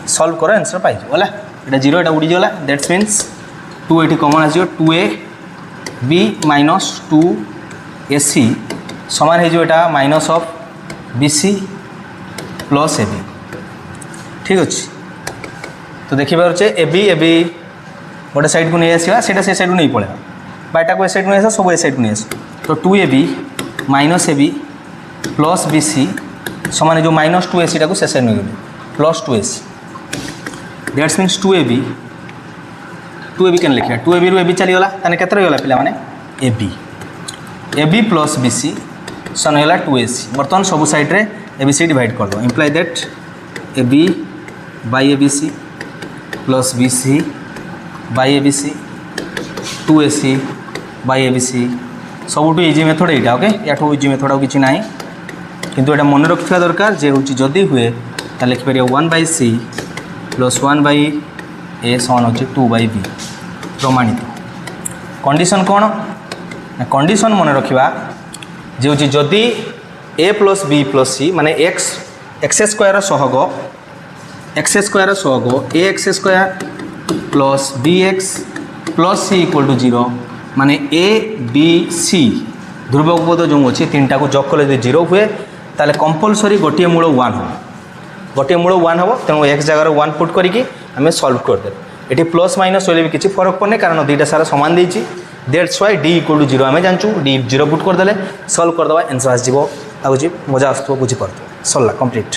solve करो आंसर पाई गला एटा 0 एटा उड़ी गला दैट्स मीन्स 2 ये कमन आस 2a b माइनस 2ac समान हो minus of bc plus ab ठीक अच्छे तो देखिए ए बी गोटे साइड को नहीं आसवा से साइड को नहीं पड़ेगा बाटा को ए साइड को नहीं आस सब ए साइड को नहीं आस तो 2ab minus ab plus bc समान जो माइनस 2ac टाक से साइड में गले plus 2ac that's means 2ab क्या लिखा 2ab रू ab चलीगला ताने केते रहीगला पिला माने ab प्लस bc सन होगा 2ac बर्तमान सब साइड रे abc डिवाइड कर दो imply that ab by abc plus bc by abc 2ac by abc सबुठ इजी मेथड यहाँ ओके या इजी मेथड किसी ना किंतु एटा मन रखा दरकार जे हूँ जदि हुए तो लिखिपर 1/c प्लस 1/a समान हो 2/b प्रमाणित। कंडीशन कौन ना कंडीशन मन रखा जे हूँ जदि a plus b plus c माने एक्स स्क्वायर सहग ax² plus bx plus c equal to 0 माने a b c ध्रुवपद जो अच्छे तीन टाक जग कले यदि 0 हुए ताले कंपलसरी गोटे मूल 1 हो गोटे मूल 1 हम तेणु एक्स जगार 1 पुट करके आम सल्व करदे ये प्लस माइनस होले भी किसी फरक पड़े कारण दुईटा सारा सामान देती that's why d equal to 0 आम जानूँ d 0 पुट करदे सल्व करदे आंसर आसो मजा आस बुझीपार सरला कंप्लीट।